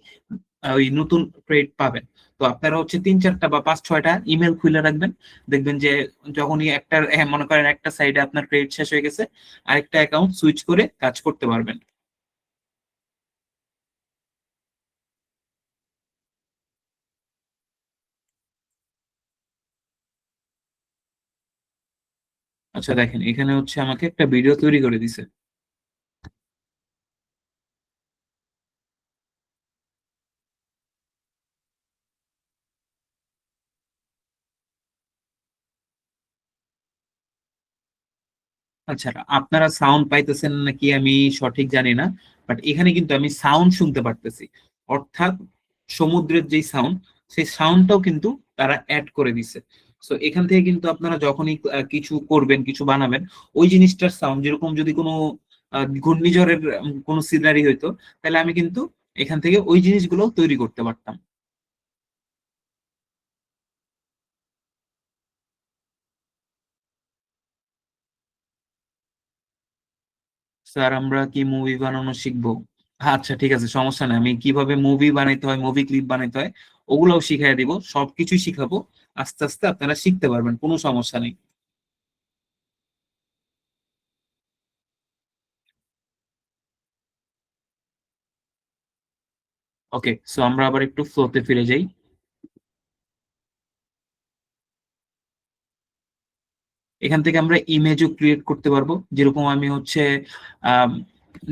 ওই নতুন ক্রেডিট পাবেন। তো আপনারা হচ্ছে 3-4টা বা 5-6টা ইমেল খুলে রাখবেন। দেখবেন যে যখনই একটা মনে করেন একটা সাইডে আপনার ক্রেডিট শেষ হয়ে গেছে, আরেকটা অ্যাকাউন্ট সুইচ করে কাজ করতে পারবেন। আচ্ছা দেখেন এখানে হচ্ছে আমাকে একটা ভিডিও তৈরি করে দিছে। আচ্ছা আপনারা সাউন্ড পাইতেছেন নাকি আমি সঠিক জানি না, বাট এখানে কিন্তু আমি সাউন্ড শুনতে পারতেছি। অর্থাৎ সমুদ্রের যেই সাউন্ড, সেই সাউন্ডটাও কিন্তু তারা অ্যাড করে দিছে। সো এখান থেকে কিন্তু আপনারা যখনই কিছু করবেন, কিছু বানাবেন, ওই জিনিসটার সাউন্ড যেরকম যদি কোনো ঘূর্ণিঝড়ের কোনো সিনারি হইতো, তাহলে আমি কিন্তু এখান থেকে ওই জিনিসগুলো তৈরি করতে পারতাম। স্যার আমরা কি মুভি বানানো শিখবো? আচ্ছা ঠিক আছে, সমস্যা নাই। আমি কিভাবে মুভি বানাইতে হয়, মুভি ক্লিপ বানাইতে হয়, ওগুলাও শিখাই দিব। সবকিছুই শিখাবো। আস্তে আস্তে আপনারা শিখতে পারবেন, কোনো সমস্যা নেই। ওকে, সো আমরা আবার একটু ফ্লোতে ফিরে যাই। এখান থেকে আমরা ইমেজও ক্রিয়েট করতে পারবো। যেরকম আমি হচ্ছে আহ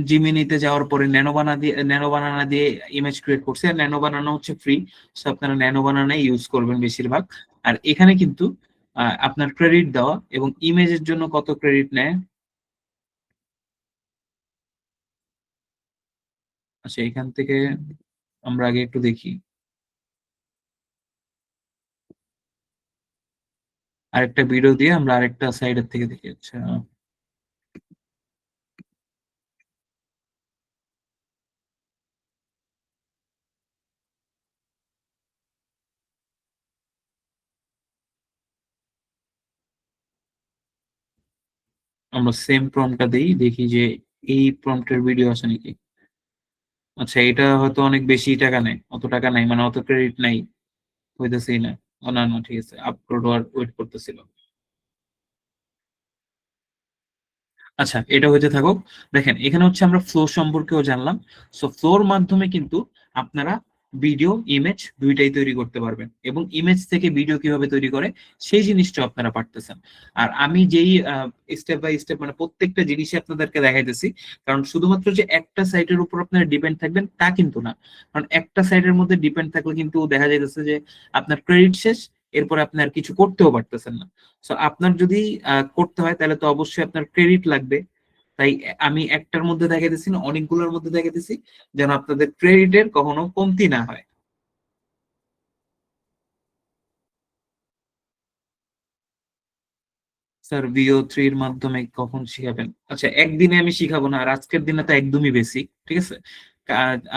জিমিনিতে যাওয়ার পরে ন্যানো বানানা দিয়ে ইমেজ ক্রিয়েট করছি। আর ন্যানো বানানা হচ্ছে ফ্রি, সো আপনারা ন্যানো বানানা ইউজ করবেন বেশিরভাগ। আর এখানে কিন্তু আপনার ক্রেডিট দেওয়া এবং ইমেজের জন্য কত ক্রেডিট নেয়। আচ্ছা এখান থেকে আমরা আগে একটু দেখি। আরেকটা ভিডিও দিয়ে আমরা আরেকটা সাইডের থেকে দেখি। আচ্ছা আমরা সেম প্রম্পটটা দেই, দেখি যে এই প্রম্পটের ভিডিও আছে নাকি। আচ্ছা এটা হয়তো অনেক বেশি টাকা নেয়, অত টাকা নাই, মানে অত ক্রেডিট নাই, হইতেছেই না। ও না না, ঠিক আছে, আপলোড ওয়েট করতেছিল। আচ্ছা এটা হইতে থাকুক। দেখেন এখানে হচ্ছে আমরা ফ্লো সম্পর্কেও জানলাম। সো ফ্লোর মাধ্যমে কিন্তু আপনারা ভিডিও, ইমেজ দুইটাই তৈরি করতে পারবেন, এবং ইমেজ থেকে ভিডিও কিভাবে তৈরি করে সেই জিনিসটা আপনারা পারতেছেন। আর আমি যেই স্টেপ বাই স্টেপ মানে প্রত্যেকটা জিনিসই আপনাদেরকে দেখাইতেছি, কারণ শুধুমাত্র যে একটা সাইটের উপর আপনারা ডিপেন্ড থাকবেন তা কিন্তু না। কারণ একটা সাইটের মধ্যে ডিপেন্ড থাকলে কিন্তু দেখা যাইতেছে যে আপনার ক্রেডিট শেষ, এরপরে আপনি আর কিছু করতেও পারতেছেন না। সো আপনার যদি করতে হয় তাহলে তো অবশ্যই আপনার ক্রেডিট লাগবে। তাই আমি একটার মধ্যে দেখাইতেছি না, অনেকগুলোর মধ্যে দেখাইতেছি, যেন আপনাদের ক্রেডিটের কখনো কমতি না হয়। স্যার VO3 এর মাধ্যমে কখন শিখাবেন? আচ্ছা, একদিনে আমি শিখাবো না, আর আজকের দিনে তো একদমই বেসিক, ঠিক আছে।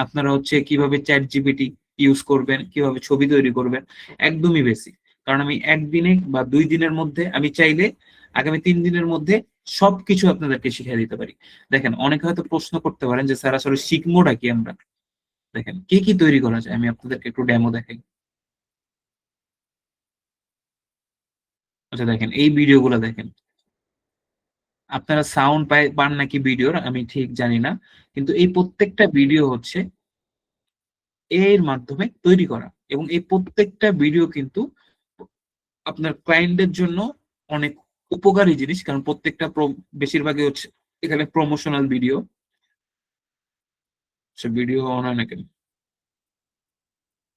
আপনারা হচ্ছে কিভাবে চ্যাট জিপিটি ইউজ করবেন, কিভাবে ছবি তৈরি করবেন, একদমই বেসিক। কারণ আমি একদিনে বা 2 দিনের মধ্যে, আমি চাইলে আগামী 3 দিনের মধ্যে সবকিছু আপনাদেরকে শিখিয়ে দিতে পারি। দেখেন, অনেকে হয়তো প্রশ্ন করতে পারেন যে স্যার আসলে শিখবোটা কি আমরা। দেখেন কি কি তৈরি করা যায়, আমি আপনাদেরকে একটু ডেমো দেখাই। আচ্ছা দেখেন, এই ভিডিওগুলো দেখেন। আপনারা সাউন্ড পান নাকি ভিডিওর আমি ঠিক জানি না, কিন্তু এই প্রত্যেকটা ভিডিও হচ্ছে এর মাধ্যমে তৈরি করা, এবং এই প্রত্যেকটা ভিডিও কিন্তু আপনার ক্লায়েন্টের জন্য অনেক উপকারী জিনিস, কারণ প্রত্যেকটা বেশিরভাগই হচ্ছে এখানে প্রমোশনাল ভিডিও। আচ্ছা, ভিডিও অন হয় না কেন?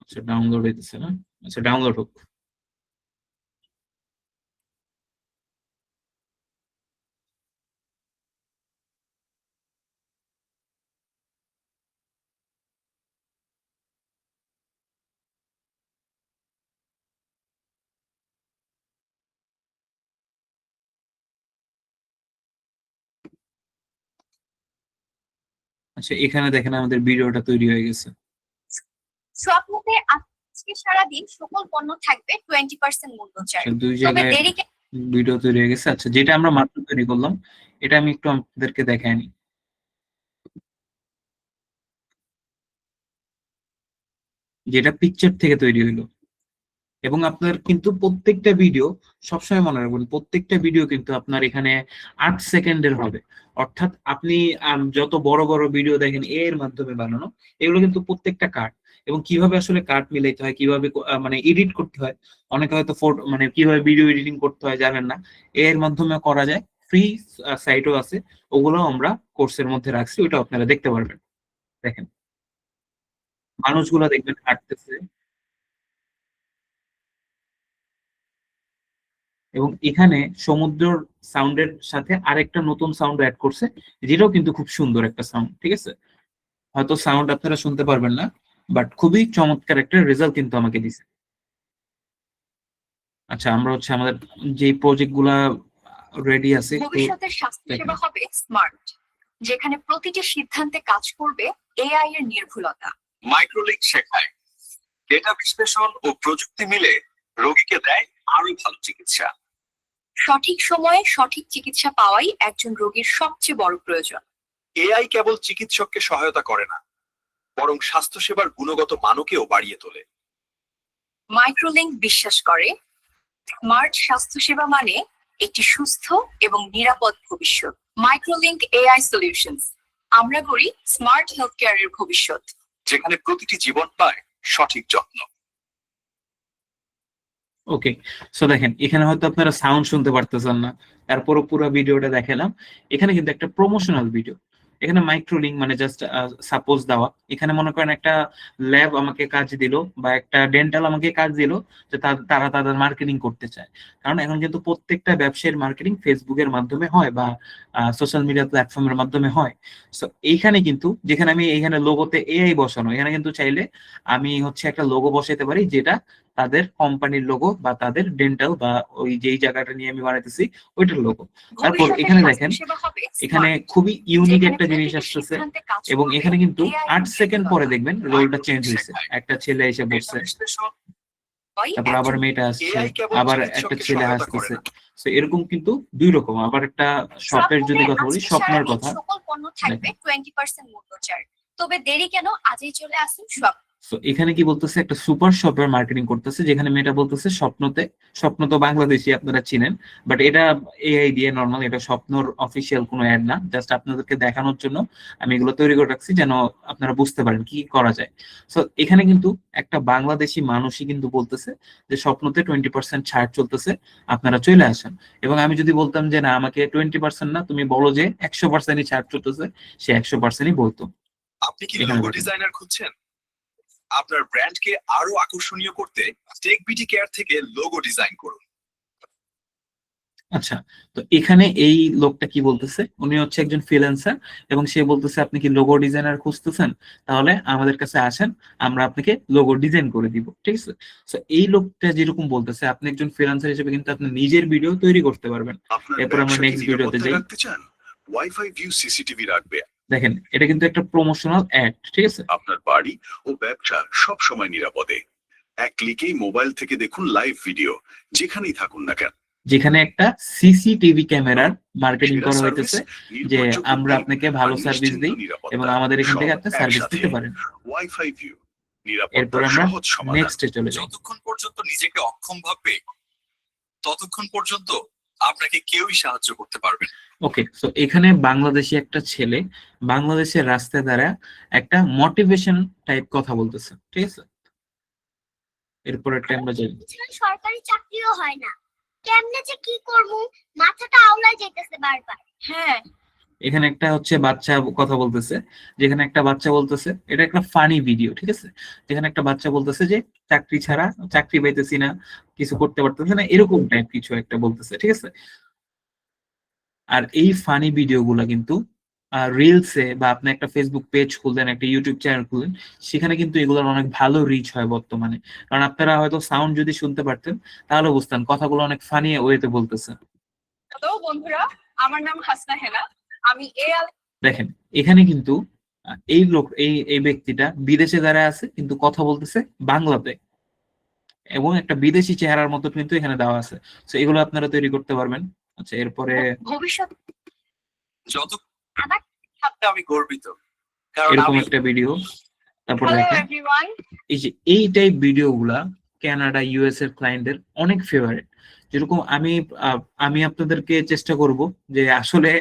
আচ্ছা, ডাউনলোড হইতেছে না। আচ্ছা, ডাউনলোড হোক। আচ্ছা, এখানে দেখেন আমাদের ভিডিওটা তৈরি হয়ে গেছে। স্বপ্নতে আজকে সারাদিন সকল পণ্য থাকবে 20% মূল্য ছাড়। আচ্ছা, দুই তবে জায়গায় দেরি ভিডিও তৈরি হয়ে গেছে। আচ্ছা, যেটা আমরা মাত্র তৈরি করলাম এটা আমি একটু আপনাদেরকে দেখাই নি। যেটা পিকচার থেকে তৈরি হইলো, এবং আপনার কিন্তু প্রত্যেকটা ভিডিও, সবসময় মনে রাখবেন, প্রত্যেকটা ভিডিও কিন্তু আপনার এখানে 8 সেকেন্ডের হবে। অর্থাৎ আপনি যত বড় বড় ভিডিও দেখেন এর মাধ্যমে বানানো, এগুলো কিন্তু প্রত্যেকটা কাট, এবং কিভাবে আসলে কাট মিলাইতে হয়, কিভাবে মানে এডিট করতে হয়, অনেকে হয়তো ফটো মানে কিভাবে ভিডিও এডিটিং করতে হয় জানেন না, এর মাধ্যমে করা যায়। ফ্রি সাইটও আছে, ওগুলো আমরা কোর্সের মধ্যে রাখছি, ওইটা আপনারা দেখতে পারবেন। দেখেন, মানুষগুলো দেখবেন হাঁটতেছে, এবং এখানে সমুদ্রের সাউন্ডের সাথে আরেকটা নতুন সাউন্ড অ্যাড করছে, যেটাও কিন্তু খুব সুন্দর একটা সাউন্ড, ঠিক আছে। হয়তো সাউন্ড আপনারা শুনতে পারবেন না, বাট খুবই চমৎকার একটা রেজাল্ট কিন্তু আমাকে দিছে। আচ্ছা, আমরা হচ্ছে আমাদের যে প্রজেক্ট গুলা রেডি আছে, ভবিষ্যতের স্বাস্থ্যসেবা হবে স্মার্ট, যেখানে প্রতিটি সিদ্ধান্তে কাজ করবে এআই এর নির্ভুলতা। মাইক্রোলিঙ্ক শেখায় ডেটা বিশ্লেষণ ও প্রযুক্তি মিলে রোগীকে দেয় আরো ভালো চিকিৎসা। সঠিক সময়ে সঠিক চিকিৎসা পাওয়াই একজন রোগীর সবচেয়ে বড় প্রয়োজন। এআই কেবল চিকিৎসককে সহায়তা করে না, বরং স্বাস্থ্যসেবার গুণগত মানকেও বাড়িয়ে তোলে। মাইক্রোলিঙ্ক বিশ্বাস করে স্মার্ট স্বাস্থ্যসেবা মানে একটি সুস্থ এবং নিরাপদ ভবিষ্যৎ। মাইক্রোলিঙ্ক এআই সলিউশনস, আমরা গড়ি স্মার্ট হেলথ কেয়ারের ভবিষ্যৎ, যেখানে প্রতিটি জীবন পায় সঠিক যত্ন। ওকে। সো দেখেন, এখানে হয়তো আপনারা সাউন্ড শুনতে পারতেছেন না, তারপরও পুরো ভিডিওটা দেখালাম। এখানে কিন্তু একটা প্রমোশনাল ভিডিও, এখানে মাইক্রোলিঙ্ক মানে জাস্ট সাপোজ দেওয়া। এখানে মনে করেন একটা ল্যাব আমাকে কাজ দিল, বা একটা ডেন্টাল আমাকে কাজ দিল, যে তারা তাদের মার্কেটিং করতে চায়। কারণ এখন কিন্তু প্রত্যেকটা ব্যবসায়ের মার্কেটিং ফেসবুকের মাধ্যমে হয়, বা সোশ্যাল মিডিয়া প্ল্যাটফর্মের মাধ্যমে হয়। সো এইখানে কিন্তু, যেখানে আমি এইখানে লোগোতে এআই বসানো, এখানে কিন্তু চাইলে আমি হচ্ছে একটা লোগো বসাইতে পারি, যেটা তাদের কোম্পানির লোগো বা তাদের ডেন্টাল বা ওই যেই জায়গাটা নিয়ে আমি বানাইতেছি ওইটার লোগো। তারপর এখানে দেখেন, এখানে খুবই ইউনিক একটা জিনিস আসতেছে, এবং এখানে কিন্তু 8 সেকেন্ড পরে দেখবেন রোলটা চেঞ্জ হয়েছে, একটা ছেলে এসে বসছে, তারপর আবার মেয়েটা আসছে, আবার একটা ছেলে আসতেছে। তো এরকম কিন্তু দুই রকম। আবার একটা শপের যদি কথা বলি, স্বপ্নের কথা, সকল পণ্য থাকবে 20% মূল্য ছাড়। তবে দেরি কেন, আজই চলে আসুন সো এখানে কি বলতেছে, একটা সুপার শপের মার্কেটিং করতেছে, যেখানে মেয়েটা বলতেছে স্বপ্নতে, স্বপ্ন তো বাংলাদেশি আপনারা চিনেন, বাট এটা এআই দিয়ে নর্মাল, এটা স্বপ্নর অফিসিয়াল কোনো অ্যাড না, জাস্ট আপনাদেরকে দেখানোর জন্য আমি এগুলো তৈরি করে রাখছি যেন আপনারা বুঝতে পারেন কি করা যায়। সো এখানে কিন্তু একটা বাংলাদেশি মানুষই কিন্তু বলতেছে যে স্বপ্নতে 20% ছাড় চলতেছে, আপনারা চলে আসেন। এবং আমি যদি বলতাম যে না, আমাকে 20% না, তুমি বলো যে 100%ই ছাড় চলতেছে, সে 100%ই বলতো। আপনি কি লোগো ডিজাইনার খুঁজছেন? আপনার ব্র্যান্ডকে আরো আকর্ষণীয় করতে টেকবিডি কেয়ার থেকে লোগো ডিজাইন করুন। আচ্ছা, তো এখানে এই লোকটা কি বলতেছে, উনি হচ্ছে একজন ফ্রিল্যান্সার, এবং সে বলতেছে আপনি কি লোগো ডিজাইনার খুঁজতেছেন, তাহলে আমাদের কাছে আসেন, আমরা আপনাকে লোগো ডিজাইন করে দিব, ঠিক আছে। তো এই লোকটা যেরকম বলতেছে, আপনি একজন ফ্রিল্যান্সার হিসেবে কিন্তু আপনি নিজের ভিডিও তৈরি করতে পারবেন। এরপর আমরা নেক্সট ভিডিওতে যাই। ওয়াইফাই ভিউ সিসিটিভি রাখবে। দেখেন, এটা কিন্তু একটা প্রমোশনাল অ্যাড, ঠিক আছে। আপনার বাড়ি ও ব্যবসা সব সময় নিরাপদে। এক ক্লিকেই মোবাইল থেকে দেখুন লাইভ ভিডিও, যেখানেই থাকুন না কেন। যেখানে একটা সিসিটিভি ক্যামেরার মার্কেটিং করা হইতেছে, যে আমরা আপনাকে ভালো সার্ভিস দিই এবং আমাদের এখান থেকে একটা সার্ভিস দিতে পারেন। ওয়াইফাই ভিউ, এরপর আমরা নেক্সটে চলে যাই। যতক্ষণ পর্যন্ত নিজেকে অক্ষম ভাববে, ততক্ষণ পর্যন্ত আপনাকে কেউই সাহায্য করতে পারবে না। ওকে, সো এখানে বাংলাদেশি একটা ছেলে বাংলাদেশের রাস্তায় দ্বারা একটা মোটিভেশন টাইপ কথা বলতেছে, ঠিক আছে। এরপর একটা আমরা যাই। সরকারি চাকরিও হয় না, কেমনে যে কি করব, মাথাটা আউলায় যাইতেছে বারবার। হ্যাঁ, এখানে একটা হচ্ছে বাচ্চা কথা বলতেছে, যেখানে একটা বাচ্চা বলতেছে, এটা একটা ফানি ভিডিও, ঠিক আছে, যেখানে একটা বাচ্চা বলতেছে যে চাকরি ছাড়া, চাকরি পাইতেছি না, কিছু করতে পারতেছে না, এরকম টাইপ কিছু একটা বলতেছে, ঠিক আছে। আর এই ফানি ভিডিও গুলা কিন্তু রিলসে, বা আপনি একটা ফেসবুক পেজ খুললেন, একটা ইউটিউব চ্যানেল খুললেন, সেখানে কিন্তু এগুলোর অনেক ভালো রিচ হয় বর্তমানে। কারণ আপনারা হয়তো সাউন্ড যদি শুনতে পারতেন, তাহলে বুঝতেন কথাগুলো অনেক ফানি ওয়েতে বলতেছে। হ্যালো বন্ধুরা, আমার নাম হাসনা হেনা। আমি দেখেন, এখানে কিন্তু এই লোক, এই ব্যক্তিটা বিদেশে দাঁড়ায় আছে, কিন্তু কথা বলতেছে বাংলাতে, এবং একটা বিদেশি চেহারার মতো কিন্তু এখানে দেওয়া আছে। তো এগুলো আপনারা তৈরি করতে পারবেন। আচ্ছা, এরপরে ভবিষ্যৎ যত আবার আমি গর্বিত, কারণ এরকম আমি একটা ভিডিও। তারপর হ্যালো দেখেন, এভরিওয়ান। এই যে এই টাইপ ভিডিও গুলা কানাডা, ইউএস এর ক্লায়েন্টদের অনেক ফেভারিট। যেরকম আমি আপনাদেরকে চেষ্টা করব যে আসলে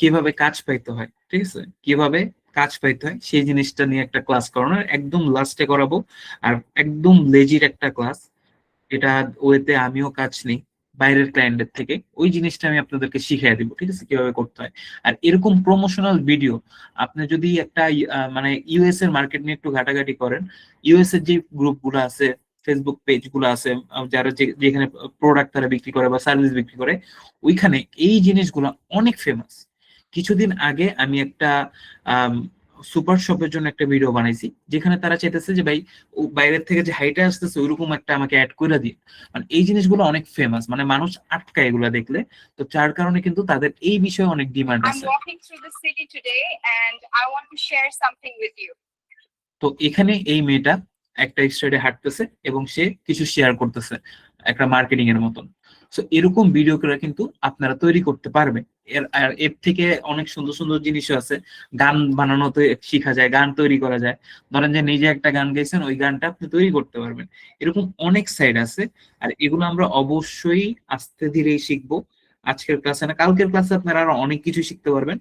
কিভাবে কাজ পাইতে হয়, ঠিক আছে, কিভাবে কাজ পাইতে হয় সেই জিনিসটা নিয়ে একটা ক্লাস করানোর, একদম লাস্টে করাবো। আর একদম লেজির একটা ক্লাস, এটা ওয়েতে আমিও কাজ নেই বাইরের ক্লায়েন্টের থেকে, ওই জিনিসটা আমি আপনাদেরকে শিখিয়ে দিব, ঠিক আছে, কিভাবে করতে হয়। আর এরকম প্রমোশনাল ভিডিও আপনি যদি একটা মানে ইউএস এর মার্কেট নিয়ে একটু ঘাটাঘাটি করেন, ইউএস এর যে গ্রুপ গুলো আছে, ফেসবুক পেজ গুলো আছে, যারা যেখানে প্রোডাক্ট তারা বিক্রি করে বা সার্ভিস বিক্রি করে, ওইখানে এই জিনিসগুলো অনেক ফেমাস। কিছুদিন আগে আমি একটা সুপার শপের জন্য একটা ভিডিও বানাইছি, যেখানে তারা চাইতেছে যে ভাই, বাইরের থেকে যে হাইটা আসতেছে ওইরকম একটা আমাকে অ্যাড করে দিই। মানে এই জিনিসগুলো অনেক ফেমাস, মানে মানুষ আটকায় এগুলো দেখলে, তো যার কারণে কিন্তু তাদের এই বিষয়ে অনেক ডিমান্ড I'm আছে। walking through the city today and I want to share something with you. তো এখানে এই মেয়েটা একটা স্ট্রিটে হাঁটতেছে এবং সে কিছু শেয়ার করতেছে, একটা মার্কেটিং এর মতন। সো এরকম ভিডিও করে কিন্তু আপনারা তৈরি করতে পারবেন। এর থেকে অনেক সুন্দর সুন্দর জিনিসও আছে, গান বানানোতে শেখা যায়, গান তৈরি করা যায়। ধরেন যে নিজে একটা গান গাইছেন, ওই গানটা আপনি তৈরি করতে পারবেন। এরকম অনেক সাইড আছে, আর এগুলো আমরা অবশ্যই আস্তে ধীরেই শিখবো। আজকের ক্লাসে না, কালকের ক্লাসে আপনারা আরো অনেক কিছু শিখতে পারবেন।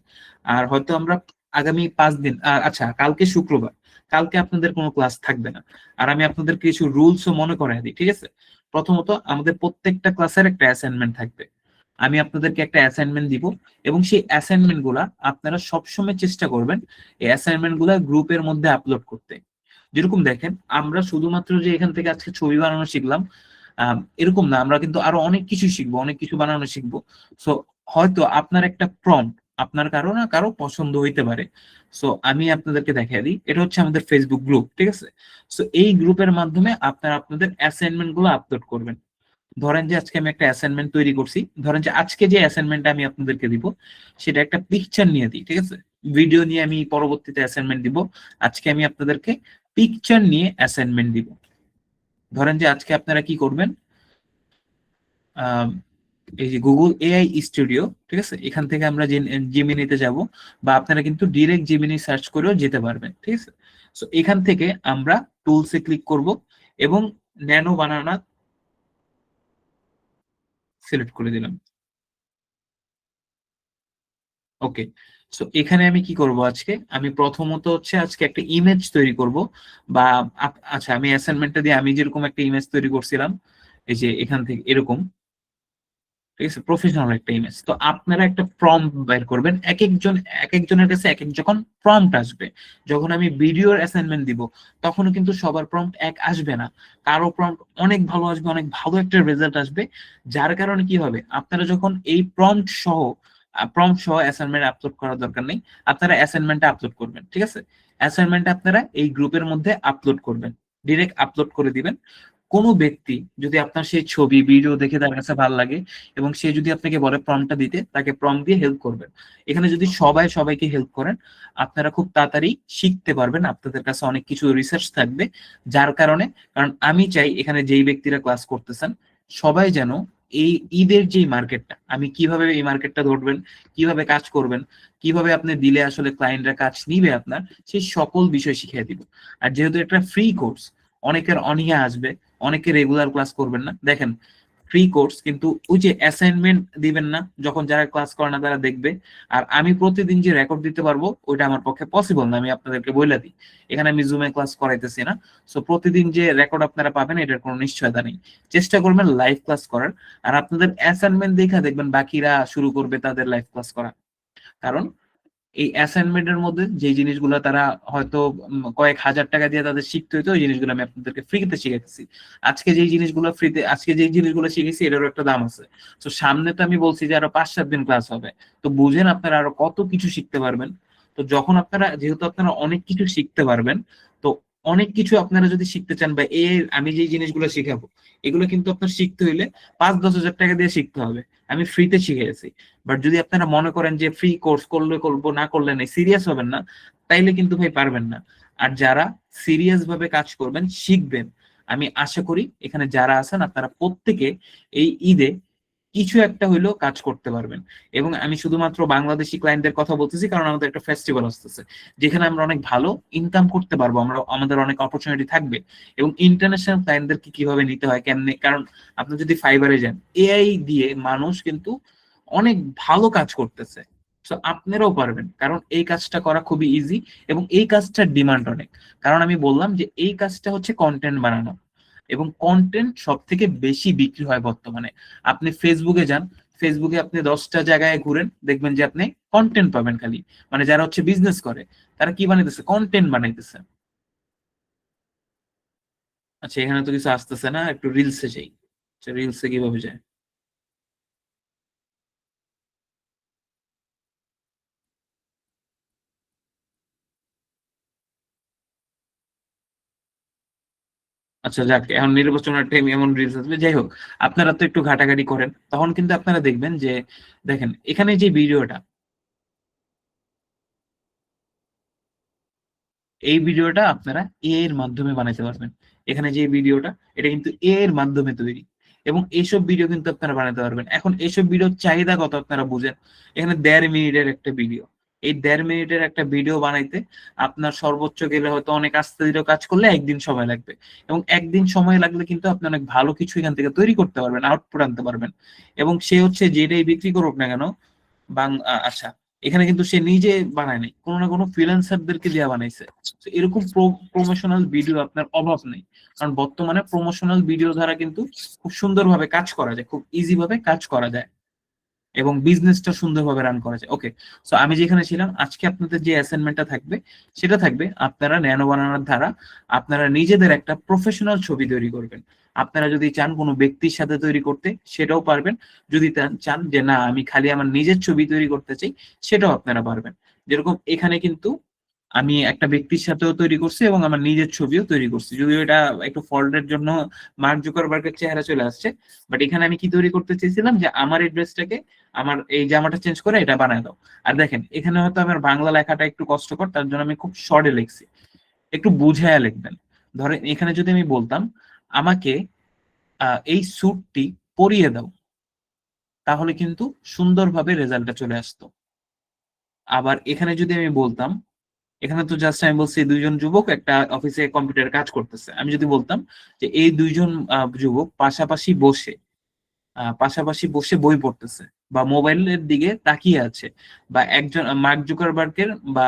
আর হয়তো আমরা আগামী 5 দিন, আচ্ছা কালকে শুক্রবার, কালকে আপনাদের কোনো ক্লাস থাকবে না। আর আমি আপনাদের কিছু রুলসও মনে করাই দিই, ঠিক আছে। প্রথমত, আমাদের প্রত্যেকটা ক্লাসের একটা অ্যাসাইনমেন্ট থাকবে। আমি আপনাদেরকে একটা অ্যাসাইনমেন্ট দিব, এবং সেই অ্যাসাইনমেন্ট গুলা আপনারা সবসময় চেষ্টা করবেন এই অ্যাসাইনমেন্ট গুলা গ্রুপের মধ্যে আপলোড করতে। যেরকম দেখেন, আমরা শুধুমাত্র যে এখান থেকে আজকে ছবি বানানো শিখলাম এরকম না, আমরা কিন্তু আরো অনেক কিছু শিখবো, অনেক কিছু বানানো শিখবো। সো হয়তো আপনার একটা প্রম্পট আপনার কারো না কারো পছন্দ হইতে পারে। সো আমি আপনাদেরকে দেখাই দিই, এটা হচ্ছে আমাদের ফেসবুক গ্রুপ, ঠিক আছে। সো এই গ্রুপের মাধ্যমে আপনারা আপনাদের অ্যাসাইনমেন্ট গুলো আপলোড করবেন। ধরেন যে আজকে আমি একটা অ্যাসাইনমেন্ট তৈরি করছি, ধরেন যে আজকে যে অ্যাসাইনমেন্টটা আমি আপনাদেরকে দিব সেটা একটা পিকচার নিয়ে দিই, ঠিক আছে। ভিডিও নিয়ে আমি পরবর্তীতে অ্যাসাইনমেন্ট দিব, আজকে আমি আপনাদেরকে পিকচার নিয়ে অ্যাসাইনমেন্ট দিব। ধরেন যে আজকে আপনারা কি করবেন, এই যে গুগল এআই স্টুডিও, ঠিক আছে, এখান থেকে আমরা জিমিনিতে যাব, বা আপনারা কিন্তু ডিরেক্ট জিমিনি সার্চ করেও যেতে পারবেন, ঠিক আছে। সো এখান থেকে আমরা টুলসে ক্লিক করব এবং ন্যানো বানানা সিলেক্ট করে দিলাম। ওকে, সো এখানে আমি কি করব, আজকে আমি প্রথমত হচ্ছে আজকে একটা ইমেজ তৈরি করব, বা আচ্ছা আমি অ্যাসাইনমেন্টটা দিয়ে আমি যেরকম একটা ইমেজ তৈরি করছিলাম, এই যে এখান থেকে এরকম, ঠিক আছে, প্রফেশনাল একটা ইমেজ। তো আপনারা একটা প্রম্পট বের করবেন, এক একজনের কাছে এক এক যখন প্রম্পট আসবে, যখন আমি ভিডিওর অ্যাসাইনমেন্ট দিব তখন কিন্তু সবার প্রম্পট এক আসবে না, কারো প্রম্পট অনেক ভালো আসবে, অনেক ভালো একটা রেজাল্ট আসবে। যার কারণে কি হবে, আপনারা যখন এই প্রম্পট সহ অ্যাসাইনমেন্ট আপলোড করার দরকার নেই, আপনারা অ্যাসাইনমেন্টটা আপলোড করবেন, ঠিক আছে। অ্যাসাইনমেন্ট আপনারা এই গ্রুপের মধ্যে আপলোড করবেন, ডিরেক্ট আপলোড করে দিবেন। কোনো ব্যক্তি যদি আপনার সেই ছবি ভিডিও দেখে তার কাছে ভালো লাগে এবং সে যদি আপনাকে বলে প্রম্পটটা দিতে, তাকে প্রম্পট দিয়ে হেল্প করবেন। এখানে যদি সবাই সবাইকে হেল্প করেন, আপনারা খুব তাড়াতাড়ি শিখতে পারবেন, আপনাদের কাছে অনেক কিছু রিসার্চ থাকবে। যার কারণে, কারণ আমি চাই এখানে যেই ব্যক্তিরা ক্লাস করতেছেন সবাই যেন এই ঈদের যে মার্কেটটা, আমি কিভাবে এই মার্কেটটা ধরবেন, কিভাবে কাজ করবেন, কিভাবে আপনি দিলে আসলে ক্লায়েন্টরা কাজ নিবে আপনার, সেই সকল বিষয় শিখিয়ে দিব। আর যেহেতু একটা ফ্রি কোর্স, অনেকের অনীহা আসবে, অনেকে রেগুলার ক্লাস করবেন না। দেখেন, ফ্রি কোর্স কিন্তু ওই যে অ্যাসাইনমেন্ট দিবেন না, যখন যারা ক্লাস করে না তারা দেখবে, আর আমি প্রতিদিন যে রেকর্ড দিতে পারবো ওইটা আমার পক্ষে পসিবল না, আমি আপনাদেরকে বলে দিই। এখানে আমি জুমে ক্লাস করাইতেছি না, সো প্রতিদিন যে রেকর্ড আপনারা পাবেন এটার কোনো নিশ্চয়তা নেই। চেষ্টা করবেন লাইভ ক্লাস করার, আর আপনাদের অ্যাসাইনমেন্ট দেখা দেখবেন বাকিরা শুরু করবে তাদের লাইভ ক্লাস করা। কারণ এই অ্যাসাইনমেন্টের মধ্যে যে জিনিসগুলো তারা হয়তো কয়েক হাজার টাকা দিয়ে তাদের শিখতে হইতো, ওই জিনিসগুলো আমি আপনাদেরকে ফ্রিতে শিখাইতেছি। আজকে যেই জিনিসগুলো শিখেছি এটারও একটা দাম আছে। তো সামনে তো আমি বলছি যে আরো 5-7 দিন ক্লাস হবে, তো বুঝেন আপনারা আরো কত কিছু শিখতে পারবেন। তো যখন আপনারা, যেহেতু আপনারা অনেক কিছু শিখতে পারবেন, তো অনেক কিছু আপনারা যদি শিখতে চান, বা আমি যে জিনিসগুলো শিখাবো এগুলো কিন্তু আপনার শিখতে হইলে 5-10 হাজার টাকা দিয়ে শিখতে হবে, আমি ফ্রিতে শিখেছি। বাট যদি আপনারা মনে করেন যে ফ্রি কোর্স করলে করবো, না করলে নেই, সিরিয়াস হবেন না, তাইলে কিন্তু ভাই পারবেন না। আর যারা সিরিয়াস ভাবে কাজ করবেন, শিখবেন, আমি আশা করি এখানে যারা আছেন আপনারা প্রত্যেকে এই ঈদে কিছু একটা হইলেও কাজ করতে পারবেন। এবং আমি শুধুমাত্র বাংলাদেশি ক্লায়েন্টদের কথা বলতেছি, কারণ আমাদের একটা ফেস্টিভ্যাল আসতেছে যেখানে আমরা অনেক ভালো ইনকাম করতে পারবো, আমাদের অনেক অপরচুনিটি থাকবে। এবং ইন্টারন্যাশনাল ক্লায়েন্টদেরকে কিভাবে নিতে হয়, কেমনে, কারণ আপনি যদি ফাইবারে যান, এআই দিয়ে মানুষ কিন্তু অনেক ভালো কাজ করতেছে। তো আপনারাও পারবেন, কারণ এই কাজটা করা খুবই ইজি এবং এই কাজটার ডিমান্ড অনেক। কারণ আমি বললাম যে এই কাজটা হচ্ছে কন্টেন্ট বানানো, এবং কন্টেন্ট সব থেকে বেশি বিক্রি হয় বর্তমানে। আপনি ফেসবুকে যান, ফেসবুকে আপনি 10টা জায়গায় ঘুরেন, দেখবেন যে আপনি কন্টেন্ট পাবেন খালি। মানে যারা হচ্ছে বিজনেস করে তারা কি বানাইতেছে, কন্টেন্ট বানাইতেছে। আচ্ছা, এখানে তো কিছু আসতেছে না, একটু রিলসে যাই। আচ্ছা, রিলসে কিভাবে যায়? আচ্ছা যাক, এখন নির্বাচনের টাইম এমন রিলস আসবে, যাই হোক, আপনারা তো একটু ঘাটাঘাটি করেন, তখন কিন্তু আপনারা দেখবেন যে, দেখেন এখানে যে ভিডিওটা, এই ভিডিওটা আপনারা এ এর মাধ্যমে বানাইতে পারবেন। এখানে যে ভিডিওটা, এটা কিন্তু এ এর মাধ্যমে তৈরি, এবং এইসব ভিডিও কিন্তু আপনারা বানাতে পারবেন। এখন এইসব ভিডিওর চাহিদা কত আপনারা বুঝেন, এখানে 1.5 মিনিটের একটা ভিডিও, এই 1.5 মিনিটের একটা ভিডিও বানাইতে আপনার সর্বোচ্চ গেলে হয়তো অনেক আস্তে ধীরে কাজ করলে একদিন সময় লাগবে, এবং একদিন সময় লাগলে কিন্তু আপনি অনেক ভালো কিছু এখান থেকে তৈরি করতে পারবেন, আউটপুট আনতে পারবেন। এবং সে হচ্ছে যেটাই বিক্রি করুক না কেন, আচ্ছা, এখানে কিন্তু সে নিজে বানায় নাই, কোনো না কোনো ফ্রিল্যান্সারদেরকে দিয়ে বানাইছে। তো এরকম প্রমোশনাল ভিডিও আপনার অভাব নেই, কারণ বর্তমানে প্রমোশনাল ভিডিও দ্বারা কিন্তু খুব সুন্দরভাবে কাজ করা যায়, খুব ইজি ভাবে কাজ করা যায়, এবং বিজনেসটা সুন্দরভাবে রান করা যায়। ওকে, সো আমি যেখানে ছিলাম, আজকে আপনাদের যে অ্যাসাইনমেন্টটা থাকবে সেটা থাকবে আপনারা ন্যানো বানানোর দ্বারা আপনারা নিজেদের একটা প্রফেশনাল ছবি তৈরি করবেন। আপনারা যদি চান কোনো ব্যক্তির সাথে তৈরি করতে, সেটাও পারবেন। যদি চান যে না আমি খালি আমার নিজের ছবি তৈরি করতে চাই, সেটাও আপনারা পারবেন। যেরকম এখানে কিন্তু আমি একটা ব্যক্তির সাথেও তৈরি করছি এবং আমার নিজের ছবিও তৈরি করছি, যদিও এটা একটু ফল্টের জন্য মার্ক জুকারবার্গের চেহারা চলে আসছে। বাট এখানে আমি কি তৈরি করতে চেয়েছিলাম, যে আমার এই ড্রেসটাকে, আমার এই জামাটা চেঞ্জ করে এটা বানায় দাও। আর দেখেন এখানে হয়তো আমার বাংলা লেখাটা একটু কষ্টকর, তার জন্য আমি খুব শর্টে লিখছি, একটু বুঝায়া লিখবেন। ধরেন এখানে যদি আমি বলতাম আমাকে এই স্যুটটি পরিয়ে দাও, তাহলে কিন্তু সুন্দরভাবে রেজাল্টটা চলে আসতো। আবার এখানে যদি আমি বলতাম, এখানে তো জাস্ট আমি বলছি দুইজন যুবক একটা অফিসে কম্পিউটার কাজ করতেছে, আমি যদি বলতাম যে এই দুইজন যুবক পাশাপাশি বসে বই পড়তেছে বা মোবাইলের দিকে তাকিয়ে আছে, বা একজন মার্ক জুকারবার্গের বা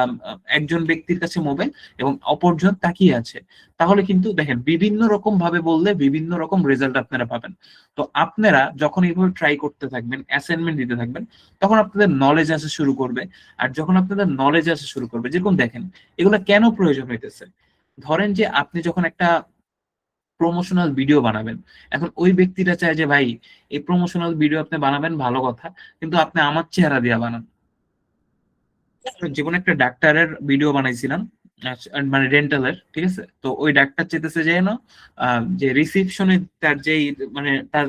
একজন ব্যক্তির কাছে মোবাইল এবং অপরজন তাকিয়ে আছে, তাহলে কিন্তু দেখেন বিভিন্ন রকম ভাবে বললে বিভিন্ন রকম রেজাল্ট আপনারা পাবেন। তো আপনারা যখন এইভাবে ট্রাই করতে থাকবেন, অ্যাসাইনমেন্ট দিতে থাকবেন, তখন আপনাদের নলেজ আসা শুরু করবে। আর যখন আপনাদের নলেজ আসা শুরু করবে, যেরকম দেখেন এগুলো কেন প্রয়োজন হইতেছে, ধরেন যে আপনি যখন একটা প্রমোশনাল ভিডিও বানাবেন, এখন ওই ব্যক্তিটা চায় যে ভাই এই প্রমোশনাল ভিডিও আপনি বানাবেন ভালো কথা, কিন্তু আপনি আমার চেহারা দিয়ে বানান। যেমন একটা ডাক্তারের ভিডিও বানাইছিলাম, মানে ডেন্টালের, ঠিক আছে, তো ওই ডাক্তার চেতেছে যে না, যে রিসিপশনে তার যেই মানে তার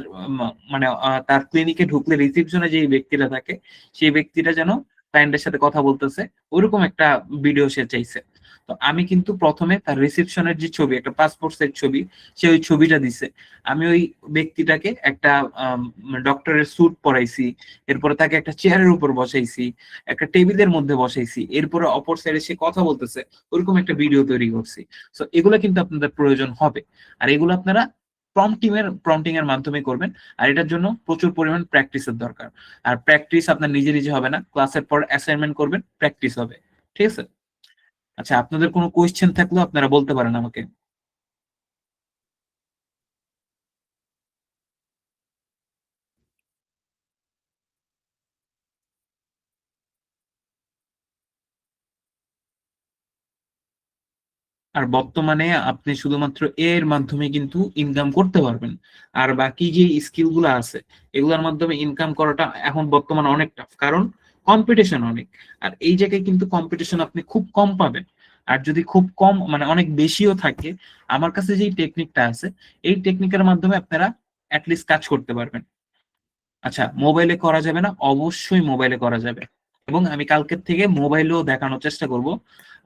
মানে তার ক্লিনিকে ঢুকলে রিসিপশনে যে ব্যক্তিটা থাকে, সেই ব্যক্তিটা যেন ক্লায়েন্টের সাথে কথা বলতেছে, ওইরকম একটা ভিডিও সে চাইছে। তো আমি কিন্তু প্রথমে তার রিসিপশনের যে ছবি, একটা পাসপোর্ট সাইজ ছবি, সে ওই ছবিটা দিছে, আমি ওই ব্যক্তিটাকে একটা ডক্টরের স্যুট পরাইছি, এরপরে তাকে একটা চেয়ারের উপর বসাইছি, একটা টেবিলের মধ্যে বসাইছি, এরপরে অপর সাইডে সে কথা বলতেছে, ওরকম একটা ভিডিও তৈরি করছি। তো এগুলো কিন্তু আপনাদের প্রয়োজন হবে, আর এগুলো আপনারা প্রম্পটিং এর মাধ্যমে করবেন। আর এটার জন্য প্রচুর পরিমাণ প্র্যাকটিসের দরকার। আর প্র্যাকটিস আপনার নিজে নিজে হবে না, ক্লাসের পর অ্যাসাইনমেন্ট করবেন, প্র্যাকটিস হবে। ঠিক আছে? আচ্ছা, আপনাদের কোনো কোয়েশ্চেন থাকলেও আপনারা বলতে পারেন আমাকে। আর বর্তমানে আপনি শুধুমাত্র এর মাধ্যমে কিন্তু ইনকাম করতে পারবেন। আর বাকি যে স্কিল গুলো আছে, এগুলোর মাধ্যমে ইনকাম করাটা এখন বর্তমানে অনেক টাফ, কারণ কম্পিটিশন অনেক। আর এই জায়গায় কিন্তু কম্পিটিশন আপনি খুব কম পাবেন। আর যদি খুব কম মানে অনেক বেশিও থাকে, আমার কাছে যে টেকনিকটা আছে, এই টেকনিকের মাধ্যমে আপনারা অ্যাটলিস্ট কাজ করতে পারবেন। আচ্ছা, মোবাইলে করা যাবে না? অবশ্যই মোবাইলে করা যাবে, এবং আমি কালকের থেকে মোবাইলেও দেখানোর চেষ্টা করব।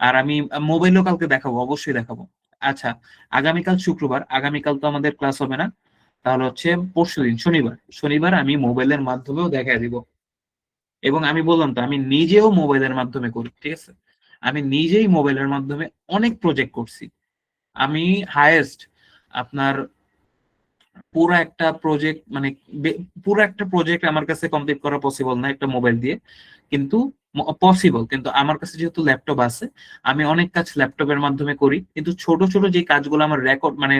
আর আমি মোবাইলেও কালকে দেখাবো, অবশ্যই দেখাবো। আচ্ছা, আগামীকাল শুক্রবার, আগামীকাল তো আমাদের ক্লাস হবে না, তাহলে হচ্ছে পরশুদিন শনিবার, শনিবার আমি মোবাইলের মাধ্যমেও দেখায় দিব। এবং আমি বললাম তো, আমি নিজেও মোবাইলের মাধ্যমে করি, ঠিক আছে, আমি নিজেই মোবাইলের মাধ্যমে অনেক প্রজেক্ট করছি। আমি হায়েস্ট আপনার পুরো একটা প্রজেক্ট মানে পুরো একটা প্রজেক্ট আমার কাছে কমপ্লিট করা পসিবল না একটা মোবাইল দিয়ে, কিন্তু পসিবল, কিন্তু আমার কাছে যেহেতু ল্যাপটপ আছে, আমি অনেক কাজ ল্যাপটপের মাধ্যমে করি। কিন্তু ছোট ছোট যে কাজগুলো আমার রেকর্ড মানে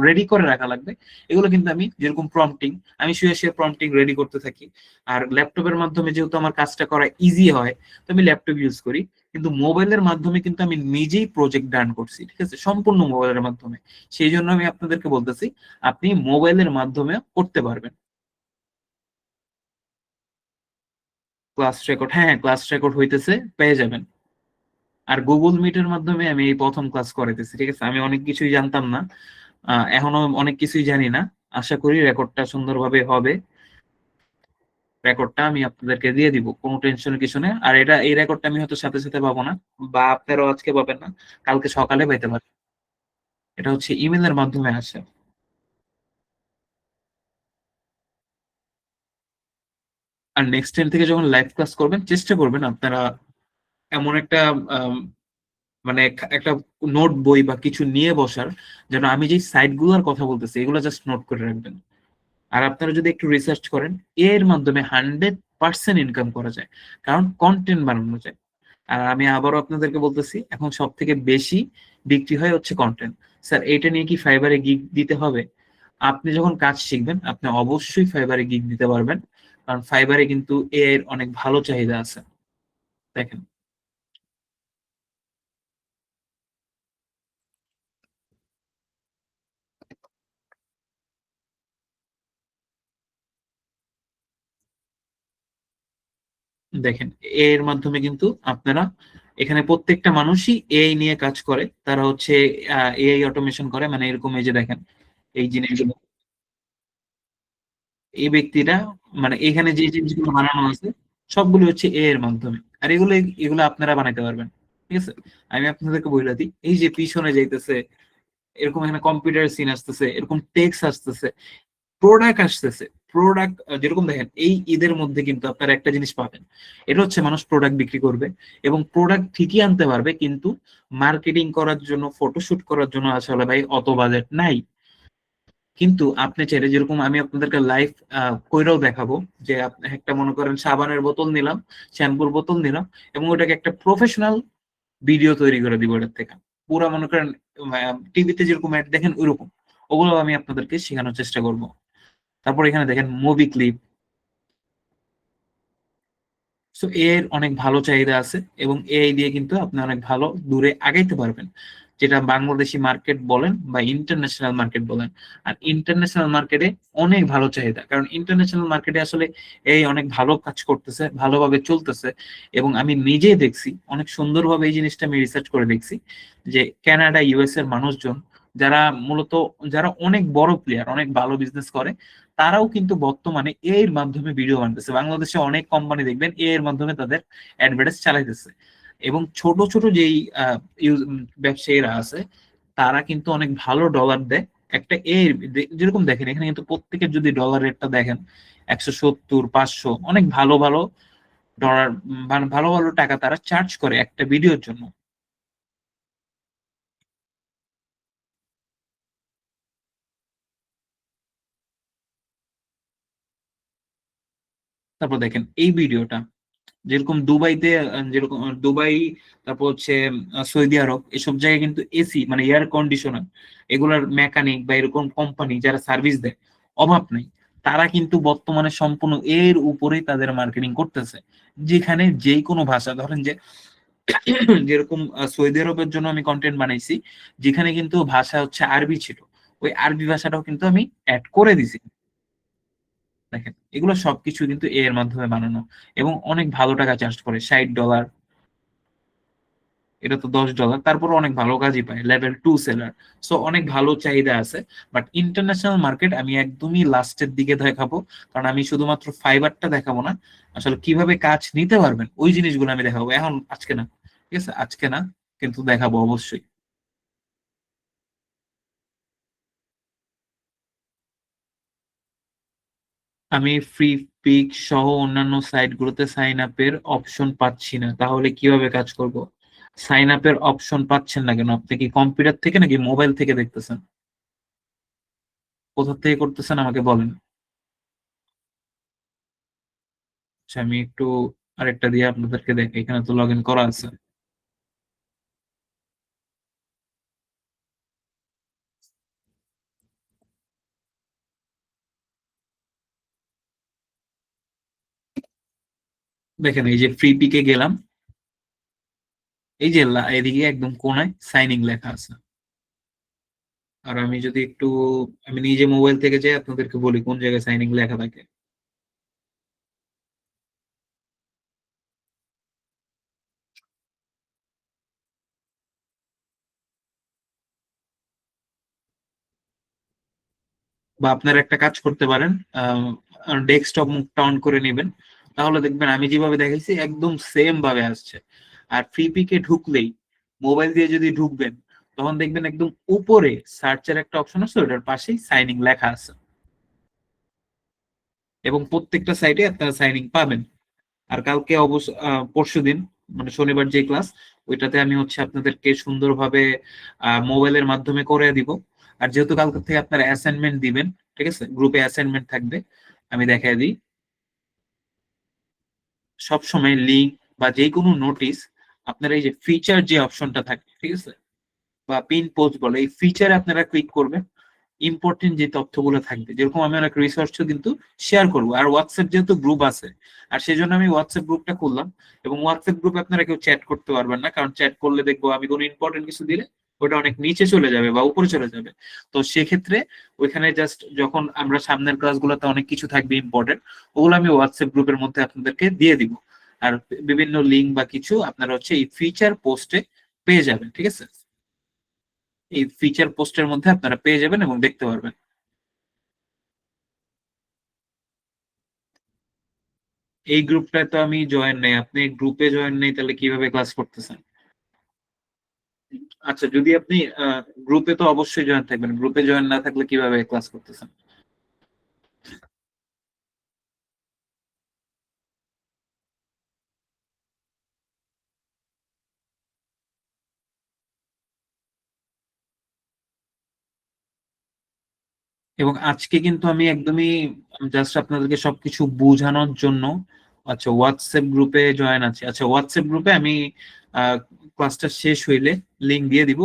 রেডি করে রাখা লাগবে, এগুলো কিন্তু আমি যেরকম প্রম্পটিং, আমি শুয়ে শুয়ে প্রম্পটিং রেডি করতে থাকি। আর ল্যাপটপের মাধ্যমে যেহেতু আমার কাজটা করা ইজি হয়, তো আমি ল্যাপটপ ইউজ করি। কিন্তু মোবাইলের মাধ্যমে কিন্তু আমি নিজেই প্রজেক্ট ডান করছি, ঠিক আছে, সম্পূর্ণ মোবাইলের মাধ্যমে। সেই জন্য আমি আপনাদেরকে বলতেছি আপনি মোবাইলের মাধ্যমে করতে পারবেন। ক্লাস রেকর্ড, হ্যাঁ হ্যাঁ, ক্লাস রেকর্ড হইতেছে, পেয়ে যাবেন। আর গুগল মিটের মাধ্যমে আমি এই প্রথম ক্লাস করাইতেছি, ঠিক আছে, আমি অনেক কিছুই জানতাম না, এখনো অনেক কিছুই জানি না। আশা করি রেকর্ডটা সুন্দরভাবে হবে। রেকর্ডটা আমি আপনাদেরকে দিয়ে দিব, কোনো টেনশনের কিছু নেই। আর এই রেকর্ডটা আমি হয়তো সাথে সাথে পাবো না, বা আপনারাও আজকে পাবেন না, কালকে সকালে পাইতে পারেন। এটা হচ্ছে ইমেলের মাধ্যমে আসে। আর নেক্সট টাইম থেকে যখন লাইভ ক্লাস করবেন, চেষ্টা করবেন আপনারা এমন একটা মানে একটা নোট বই বা কিছু নিয়ে বসার, যেন আমি যে সাইট গুলোর কথা বলতেছি এগুলো জাস্ট নোট করে রাখবেন। আর আপনারা যদি একটু রিসার্চ করেন, এর মাধ্যমে 100% ইনকাম করা যায়, কারণ কন্টেন্ট বানানো যায়। আর আমি আবারও আপনাদেরকে বলতেছি, এখন সব থেকে বেশি বিক্রি হয় হচ্ছে কন্টেন্ট। স্যার, এটা নিয়ে কি ফাইবারে গিগ দিতে হবে? আপনি যখন কাজ শিখবেন, আপনি অবশ্যই ফাইবারে গিগ দিতে পারবেন, কারণ ফাইবারে কিন্তু এআই এর অনেক ভালো চাহিদা আছে। দেখেন, দেখেন এর মাধ্যমে কিন্তু আপনারা, এখানে প্রত্যেকটা মানুষই এআই নিয়ে কাজ করে, তারা হচ্ছে এআই অটোমেশন করে, মানে এরকম এই যে দেখেন এই জিনিসগুলো, এই ব্যক্তিরা মানে এখানে যে জিনিসগুলো বানানো আছে সবগুলো হচ্ছে এআই এর মাধ্যমে। আর এগুলো এগুলো আপনারা বানাইতে পারবেন, ঠিক আছে। আমি আপনাদেরকে বলে দিই, এই যে পিছনে যাইতেছে, এরকম এখানে কম্পিউটার সিন আসতেছে, এরকম টেক্সট আসতেছে, প্রোডাক্ট আসতেছে, প্রোডাক্ট যেরকম দেখেন এই ঈদের মধ্যে কিন্তু আপনারা একটা জিনিস পাবেন, এটা হচ্ছে মানুষ প্রোডাক্ট বিক্রি করবে এবং প্রোডাক্ট ঠিকই আনতে পারবে, কিন্তু মার্কেটিং করার জন্য, ফটোশুট করার জন্য আসলে ভাই অত বাজেট নাই। কিন্তু আপনি চাইলে, যেরকম আমি আপনাদেরকে লাইভ কইরাও দেখাবো, যে আপনি একটা মনে করেন সাবানের বোতল নিলাম, শ্যাম্পুর বোতল নিলাম, এবং ওটাকে একটা প্রফেশনাল ভিডিও তৈরি করে দিব এটার থেকে, পুরা মনে করেন টিভিতে যেরকম অ্যাড দেখেন ওইরকম, ওগুলো আমি আপনাদেরকে শেখানোর চেষ্টা করব। তারপর এখানে দেখেন মুভি ক্লিপ। সো এর অনেক ভালো চাহিদা আছে এবং এআই দিয়ে কিন্তু আপনি অনেক ভালো দূরে আগাইতে পারবেন, যেটা বাংলাদেশি মার্কেট বলেন বা ইন্টারন্যাশনাল মার্কেট বলেন। আর ইন্টারন্যাশনাল মার্কেটে অনেক ভালো চাহিদা, কারণ ইন্টারন্যাশনাল মার্কেটে আসলে এই অনেক ভালো কাজ করতেছে, ভালোভাবে চলতেছে। এবং আমি নিজেই দেখছি অনেক সুন্দরভাবে, এই জিনিসটা আমি রিসার্চ করে দেখছি যে কানাডা, ইউএস এর মানুষজন যারা মূলত, যারা অনেক বড় প্লেয়ার, অনেক ভালো বিজনেস করে, তারাও কিন্তু বর্তমানে এর মাধ্যমে ভিডিও বানাতেছে। বাংলাদেশে অনেক কোম্পানি দেখবেন এর মাধ্যমে তাদের অ্যাডভার্টাইজ চালাইতেছে, এবং ছোট ছোট যেই ব্যবসায়ীরা আছে তারা কিন্তু অনেক ভালো ডলার দেয় একটা এর। যেরকম দেখেন এখানে কিন্তু প্রত্যেকের যদি ডলার রেটটা দেখেন 170, 500, অনেক ভালো ভালো ডলার, ভালো ভালো টাকা তারা চার্জ করে একটা ভিডিওর জন্য। তারপর দেখেন এই ভিডিওটা, যেরকম দুবাইতে, যেরকম দুবাই, তারপর হচ্ছে সৌদি আরব, এসব জায়গায় কিন্তু এসি মানে এয়ার কন্ডিশনার, এগুলার মেকানিক বা এরকম কোম্পানি যারা সার্ভিস দেয় অভাব নাই। তারা কিন্তু বর্তমানে সম্পূর্ণ এর উপরেই তাদের মার্কেটিং করতেছে, যেখানে যে কোনো ভাষা ধরেন যে যেরকম সৌদি আরবের জন্য আমি কন্টেন্ট বানাইছি, যেখানে কিন্তু ভাষা হচ্ছে আরবি ছিল, ওই আরবি ভাষাটাও কিন্তু আমি অ্যাড করে দিছি। দেখেন এগুলো সবকিছু কিন্তু এর মাধ্যমে বানানো, এবং অনেক ভালো টাকা চার্জ করে, $60, এটা তো $10, তারপর অনেক ভালো কাজই পায়, লেভেল 2 সেলার। সো অনেক ভালো চাহিদা আছে। বাট ইন্টারন্যাশনাল মার্কেট আমি একদমই লাস্টের দিকে দেখাবো, কারণ আমি শুধুমাত্র ফাইবারটা দেখাবো না, আসলে কিভাবে কাজ নিতে পারবেন ওই জিনিসগুলো আমি দেখাবো, এখন আজকে না, ঠিক আছে, আজকে না, কিন্তু দেখাবো অবশ্যই। আমি ফ্রি পিক সহ অন্যান্য সাইটগুলোতে সাইন আপের অপশন পাচ্ছি না, তাহলে কিভাবে কাজ করব? সাইন আপের অপশন পাচ্ছেন না কেন? আপনি কি কম্পিউটার থেকে নাকি মোবাইল থেকে দেখতেছেন? কোথা থেকে করতেছেন আমাকে বলেন। আচ্ছা আমি একটু আরেকটা দিয়ে আপনাদেরকে দেখি, এখানে তো লগ ইন করা আছে। দেখেন এই যে ফ্রি পিকে গেলাম, এই যে এদিকে একদম কোনায় সাইন ইন লেখা আছে। আর আমি যদি একটু, আমি নিজে মোবাইল থেকে যাই আপনাদেরকে বলি কোন জায়গায় সাইন ইন লেখা থাকে। বা আপনারা একটা কাজ করতে পারেন, ডেস্কটপ মুখটা অন করে নেবেন, তাহলে দেখবেন আমি যেভাবে দেখাইছি একদম সেম ভাবে আসছে। আর ফ্রিপিকে ঢুকলেই, মোবাইল দিয়ে যদি ঢুকবেন, তখন দেখবেন একদম উপরে সার্চের একটা অপশন আছে, ওটার পাশেই সাইনিং লেখা আছে, এবং প্রত্যেকটা সাইটে আপনারা সাইনিং পাবেন। আর কালকে অবশ্য পরশু দিন, মানে শনিবার যে ক্লাস, ওইটাতে আমি হচ্ছে আপনাদেরকে সুন্দরভাবে মোবাইলের মাধ্যমে করে দিব। আর যেহেতু কালকে থেকে আপনারা অ্যাসাইনমেন্ট দিবেন, ঠিক আছে, গ্রুপে অ্যাসাইনমেন্ট থাকবে, আমি দেখাই দিই। সবসময় লিঙ্ক বা যে কোনো নোটিস, আপনার এই যে ফিচার যে অপশনটা থাকে, ঠিক আছে, বা পিন পোস্ট বলে, এই ফিচারে আপনারা ক্লিক করবেন। ইম্পর্টেন্ট যে তথ্যগুলো থাকবে, যেরকম আমি অনেক রিসার্চও কিন্তু শেয়ার করবো। আর হোয়াটসঅ্যাপ যেহেতু গ্রুপ আছে, আর সেই জন্য আমি হোয়াটসঅ্যাপ গ্রুপটা খুললাম। এবং হোয়াটসঅ্যাপ গ্রুপে আপনারা কেউ চ্যাট করতে পারবেন না, কারণ চ্যাট করলে দেখবো আমি কোনো ইম্পর্টেন্ট কিছু দিলে ওটা অনেক নিচে চলে যাবে বা উপরে চলে যাবে। তো সেক্ষেত্রে ওইখানে জাস্ট যখন আমরা সামনের ক্লাসগুলোতে অনেক কিছু থাকবে ইম্পর্টেন্ট, ওগুলো আমি হোয়াটসঅ্যাপ গ্রুপের মধ্যে আপনাদেরকে দিয়ে দিব। আর বিভিন্ন লিঙ্ক বা কিছু আপনারা হচ্ছে এই ফিচার পোস্টে পেয়ে যাবেন, ঠিক আছে, এই ফিচার পোস্টের মধ্যে আপনারা পেয়ে যাবেন এবং দেখতে পারবেন। এই গ্রুপটায় তো আমি জয়েন নেই, আপনি গ্রুপে জয়েন নেই, তাহলে কিভাবে ক্লাস করতেছেন? আচ্ছা যদি আপনি গ্রুপে তো অবশ্যই জয়েন থাকবেন, গ্রুপে জয়েন না থাকলে কিভাবে ক্লাস করতেছেন? এবং আজকে কিন্তু আমি একদমই জাস্ট আপনাদেরকে সবকিছু বোঝানোর জন্য আচ্ছা হোয়াটসঅ্যাপ গ্রুপে জয়েন আছি। আচ্ছা হোয়াটসঅ্যাপ গ্রুপে আমি ক্লাসটা শেষ হইলে লিংক দিয়ে দিব,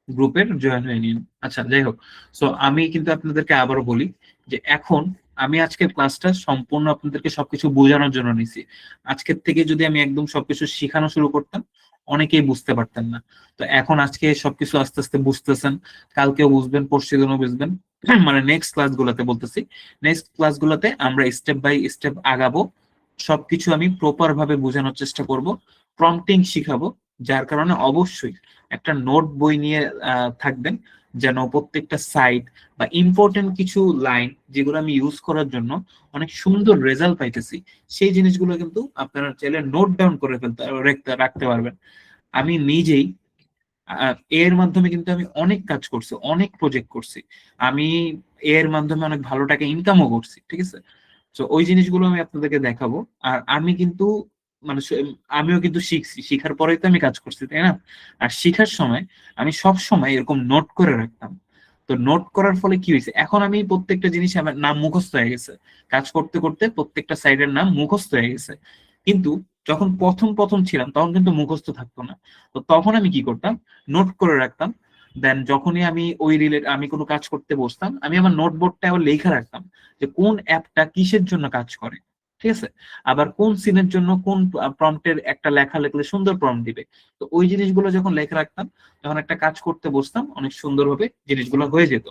গ্রুপের জয়েন হয়ে নিন। আচ্ছা যাই হোক, সো আমি কিন্তু আপনাদেরকে আবারও বলি যে এখন আমি আজকের ক্লাসটা সম্পূর্ণ আপনাদেরকে সবকিছু বোঝানোর জন্য নিছি। আজকের থেকে যদি আমি একদম সবকিছু শেখানো শুরু করতাম অনেকেই বুঝতে পারতেন না। তো এখন আজকে সবকিছু আস্তে আস্তে বুঝতেছেন, কালকেও বুঝবেন, পরশু দিনও বুঝবেন। মানে নেক্সট ক্লাসগুলোতে বলতেছি, নেক্সট ক্লাসগুলোতে আমরা স্টেপ বাই স্টেপ আগাবো, সবকিছু আমি প্রপার ভাবে বোঝানোর চেষ্টা করব, প্রম্পটিং শিখাবো। যার কারণে অবশ্যই একটা নোট বই নিয়ে থাকবেন, যেন প্রত্যেকটা সাইট বা ইম্পর্টেন্ট কিছু লাইন যেগুলো আমি ইউজ করার জন্য অনেক সুন্দর রেজাল্ট পাইতেছি, সেই জিনিসগুলো কিন্তু আপনারা চাইলে নোট ডাউন করে রাখতে পারবেন। আমি নিজেই এর মাধ্যমে কিন্তু আমি অনেক কাজ করছি, অনেক প্রজেক্ট করছি, আমি এর মাধ্যমে অনেক ভালো টাকা ইনকামও করছি, ঠিক আছে। তো ওই জিনিসগুলো আমি আপনাদেরকে দেখাবো। আর আমি কিন্তু মানে আমিও কিন্তু শিখছি, শিখার পরেই তো আমি কাজ করছি, তাই না? আর শিখার সময় আমি সব সময় এরকম নোট করে রাখতাম। তো নোট করার ফলে কি হয়েছে, এখন আমি প্রত্যেকটা জিনিস আমার নাম মুখস্থ হয়ে গেছে, কাজ করতে করতে প্রত্যেকটা সাইডের নাম মুখস্থ হয়ে গেছে। কিন্তু যখন প্রথম প্রথম ছিলাম তখন কিন্তু মুখস্থ থাকতো না। তো তখন আমি কি করতাম, নোট করে রাখতাম। দেন যখনই আমি আমি কোনো কাজ করতে বসতাম, আমি আমার নোটবোর্ডটা আবার লেখা রাখতাম যে কোন অ্যাপটা কিসের জন্য কাজ করে, ঠিক আছে। আবার কোন সিনের জন্য কোন প্রম্পটের একটা লেখা লিখলে সুন্দর প্রম্পট দিবে। তো ওই জিনিসগুলো যখন লেখা রাখতাম, যখন একটা কাজ করতে বসতাম অনেক সুন্দরভাবে জিনিসগুলো হয়ে যেত।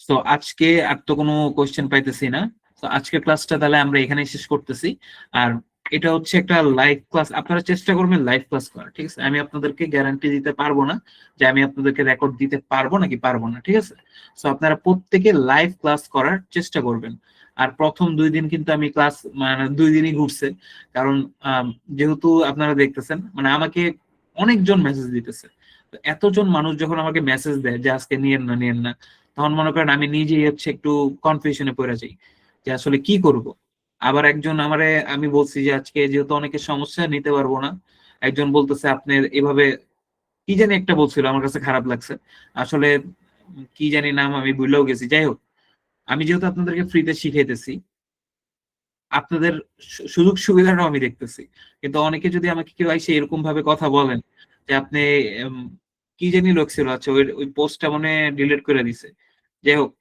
তো আজকে আর তো কোনো কোয়েশ্চেন পাইতেছি না। তো আজকের ক্লাসটা তাহলে আমরা এখানেই শেষ করতেছি। আর এটা হচ্ছে একটা লাইভ ক্লাস, আপনারা চেষ্টা করবেন লাইভ ক্লাস করার, ঠিক আছে। আমি আপনাদেরকে গ্যারান্টি দিতে পারবো না যে আমি আপনাদেরকে রেকর্ড দিতে পারবো নাকি পারবো না, ঠিক আছে। তো আপনারা প্রত্যেকে লাইভ ক্লাস করার চেষ্টা করবেন। আর প্রথম 2 দিন কিন্তু আমি ক্লাস মানে 2 দিনই ঘুরছে, কারণ যেহেতু আপনারা দেখতেছেন মানে আমাকে অনেকজন মেসেজ দিতেছে। তো এতজন মানুষ যখন আমাকে মেসেজ দেয় যে আজকে নিয়েন না নিয়েন না, তখন মনে করেন আমি নিজেই হচ্ছে একটু কনফিউশনে পড়ে যাই যে আসলে কি করব। আবার একজন আমি বলছি যে আজকে যেহেতু অনেকের সমস্যা নিতে পারবো না, একজন বলতেছে আপনি এভাবে কি জানি একটা বলছিল, আমার কাছে খারাপ লাগছে আসলে, কি জানি নাম আমি ভুলেও গেছি। যাই হোক, আমি যেহেতু আপনাদেরকে ফ্রিতে শিখাইতেছি, আপনাদের সুযোগ সুবিধাটাও আমি দেখতেছি। কিন্তু অনেকে যদি আমাকে কেউ এসে এরকম ভাবে কথা বলেন যে আপনি উম, কি জানি লোক ছিল, আচ্ছা ওই ওই পোস্টটা মনে ডিলিট করে দিছে। যাই হোক,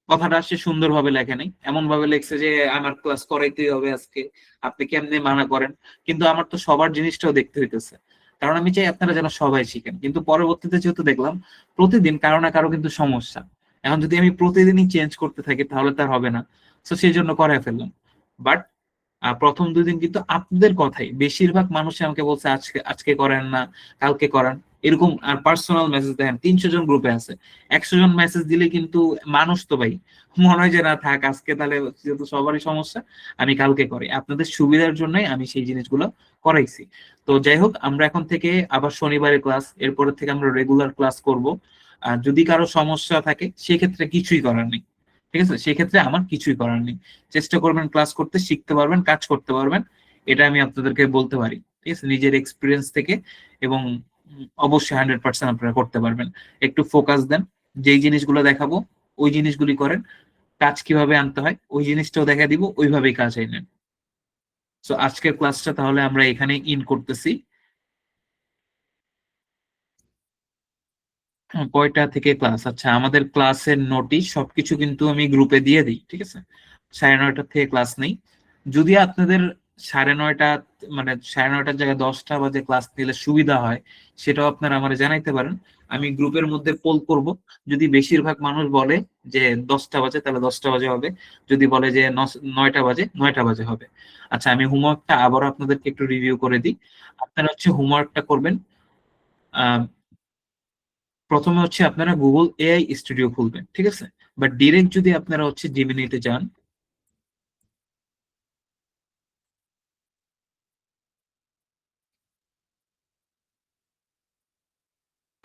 কথাটা সে সুন্দর ভাবে লেখে নাই, এমন ভাবে লেখছে যে আমার ক্লাস করাইতেই হবে আজকে, আপনি কেমনে মানা করেন। কিন্তু আমার তো সবার জিনিসটাও দেখতে হইতেছে, কারণ আমি চাই আপনারা যেন সবাই শিখেন। কিন্তু পরবর্তীতে যেহেতু দেখলাম প্রতিদিন কারো না কারো কিন্তু সমস্যা, এখন যদি আমি প্রতিদিনই চেঞ্জ করতে থাকি তাহলে তার হবে না। তো সেই জন্য করাই ফেললাম। বাট প্রথম 2 দিন কিন্তু আপনাদের কথাই বেশিরভাগ মানুষ আমাকে বলছে আজকে আজকে করেন না, কালকে করান, এরকম। আর পার্সোনাল মেসেজ দেখেন 300 জন গ্রুপে আছে, 100 জন মেসেজ দিলে কিন্তু মানুষ তো ভাই মনে হয় যে না থাক আজকে, তাহলে যেহেতু সবারই সমস্যা আমি কালকে করি। আপনাদের সুবিধার জন্যই আমি সেই জিনিসগুলো করাইছি। তো যাই হোক, আমরা এখন থেকে আবার শনিবারে ক্লাস, এরপরের থেকে আমরা রেগুলার ক্লাস করব। আর যদি কারো সমস্যা থাকে সেক্ষেত্রে কিছুই করার নেই, ঠিক আছে, সেক্ষেত্রে আমার কিছুই করার নেই। চেষ্টা করবেন ক্লাস করতে, শিখতে পারবেন, কাজ করতে পারবেন, এটা আমি আপনাদেরকে বলতে পারি, ঠিক আছে, নিজের এক্সপিরিয়েন্স থেকে। এবং অবশ্যই 100% আপনারা করতে পারবেন। একটু ফোকাস দেন, যেই জিনিসগুলো দেখাবো ওই জিনিসগুলি করেন, কাজ কিভাবে আনতে হয় ওই জিনিসটাও দেখা দিব, ওইভাবেই কাজ আইনেন। তো আজকের ক্লাসটা তাহলে আমরা এখানে ইন করতেছি। কয়টা থেকে ক্লাস? আচ্ছা, আমাদের ক্লাসের নোটিশ সবকিছু কিন্তু আমি গ্রুপে দিয়ে দিই, ঠিক আছে। 9:30 থেকে ক্লাস নেই। যদি আপনাদের 9:30 মানে 9:30টার জায়গায় 10টা বাজে ক্লাস নিলে সুবিধা হয়, সেটাও আপনারা আমার জানাইতে পারেন। আমি গ্রুপের মধ্যে পোল করব, যদি বেশিরভাগ মানুষ বলে যে 10টা বাজে তাহলে 10টা বাজে হবে, যদি বলে যে 9টা বাজে 9টা বাজে হবে। আচ্ছা, আমি হোমওয়ার্কটা আবারও আপনাদেরকে একটু রিভিউ করে দিই। আপনারা হচ্ছে হোমওয়ার্কটা করবেন, প্রথমে হচ্ছে আপনারা গুগল এআই স্টুডিও খুলবেন, ঠিক আছে। বাট ডিরেক্ট যদি আপনারা হচ্ছে জিমিনিতে যান,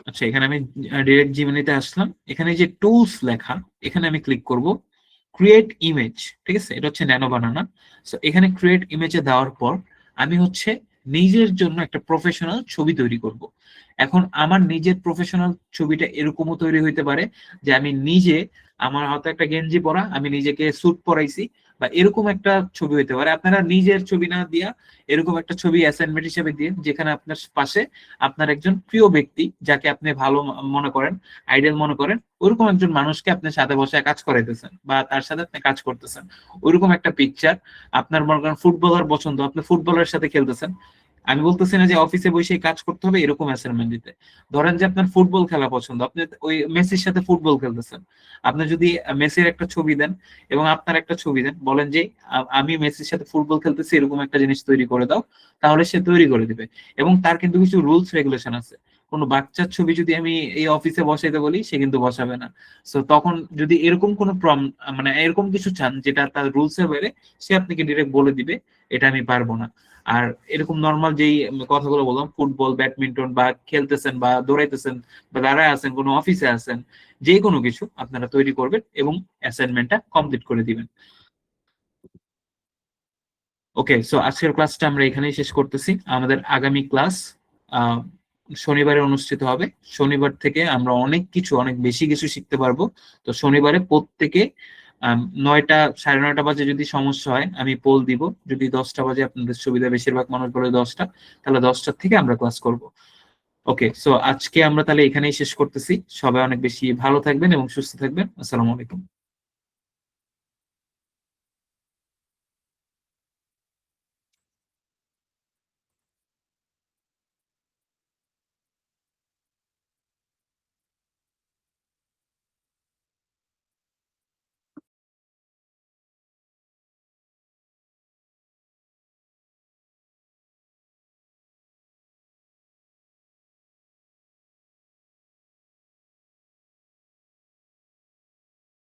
আচ্ছা এখানে আমি ডিরেক্ট জিমিনিতে আসলাম, এখানে যে টুলস লেখা এখানে আমি ক্লিক করব, ক্রিয়েট ইমেজ, ঠিক আছে, এটা হচ্ছে ন্যানো বানানা। সো এখানে ক্রিয়েট ইমেজে দেওয়ার পর আমি হচ্ছে নিজের জন্য একটা প্রফেশনাল ছবি তৈরি করব। এখন আমার নিজের প্রফেশনাল ছবিটা এরকমও তৈরি হইতে পারে যে আমি নিজে, আমার হাতে একটা গেঞ্জি পরা, আমি নিজেকে স্যুট পরাইছি, বা এরকম একটা ছবি হইতে পারে। আপনারা নিজের ছবি না দিয়া এরকম একটা ছবি অ্যাসাইনমেন্ট হিসেবে দিয়ে, যেখানে আপনার পাশে আপনার একজন প্রিয় ব্যক্তি যাকে আপনি ভালো মনে করেন, আইডল মনে করেন, ওরকম একজন মানুষকে আপনার সাথে বসে কাজ করাইতেছেন বা তার সাথে আপনি কাজ করতেছেন, ওইরকম একটা পিকচার। আপনার মনে করেন ফুটবলার পছন্দ, আপনি ফুটবলারের সাথে খেলতেছেন। আমি বলতেছি না যে অফিসে বসে কাজ করতে হবে এরকম অ্যাসাইনমেন্ট দিতে। ধরেন যে আপনার ফুটবল খেলা পছন্দ, আপনি ওই মেসির সাথে ফুটবল খেলতেছেন। আপনি যদি মেসির একটা ছবি দেন এবং আপনার একটা ছবি দেন, বলেন যে আমি মেসির সাথে ফুটবল খেলতেছি, এরকম একটা জিনিস তৈরি করে দাও, তাহলে সে তৈরি করে দিবে। এবং তার কিন্তু কিছু রুলস রেগুলেশন আছে। কোনো বাচ্চার ছবি যদি আমি এই অফিসে বসাইতে বলি, সে কিন্তু বসাবে না। সো তখন যদি এরকম কোনো মানে এরকম কিছু চান যেটা তার রুলস এর বাইরে, সে আপনাকে ডিরেক্ট বলে দিবে এটা আমি পারবো না। আর এরকম নর্মাল যেই কথাগুলো বললাম, ফুটবল, ব্যাডমিন্টন, বা খেলতেছেন বা দৌড়াইতেছেন বা দাঁড়ায় আছেন, কোনো অফিসে আছেন, যে কোনো কিছু আপনারা তৈরি করবেন এবং অ্যাসাইনমেন্টটা কমপ্লিট করে দিবেন। ওকে, সো আজকের ক্লাসটা আমরা এখানেই শেষ করতেছি। আমাদের আগামী ক্লাস শনিবারে অনুষ্ঠিত হবে। শনিবার থেকে আমরা অনেক কিছু, অনেক বেশি কিছু শিখতে পারবো। তো শনিবারে প্রত্যেকে 9টা 9:30 বাজে যদি সমস্যা হয় আমি পোল দিব, যদি 10টা বাজে আপনাদের সুবিধা, বেশিরভাগ মানুষ বলে 10টা, তাহলে 10টার থেকে আমরা ক্লাস করব। ওকে, সো আজকে আমরা তাহলে এখানেই শেষ করতেছি। সবাই অনেক বেশি ভালো থাকবেন এবং সুস্থ থাকবেন। আসসালামু আলাইকুম।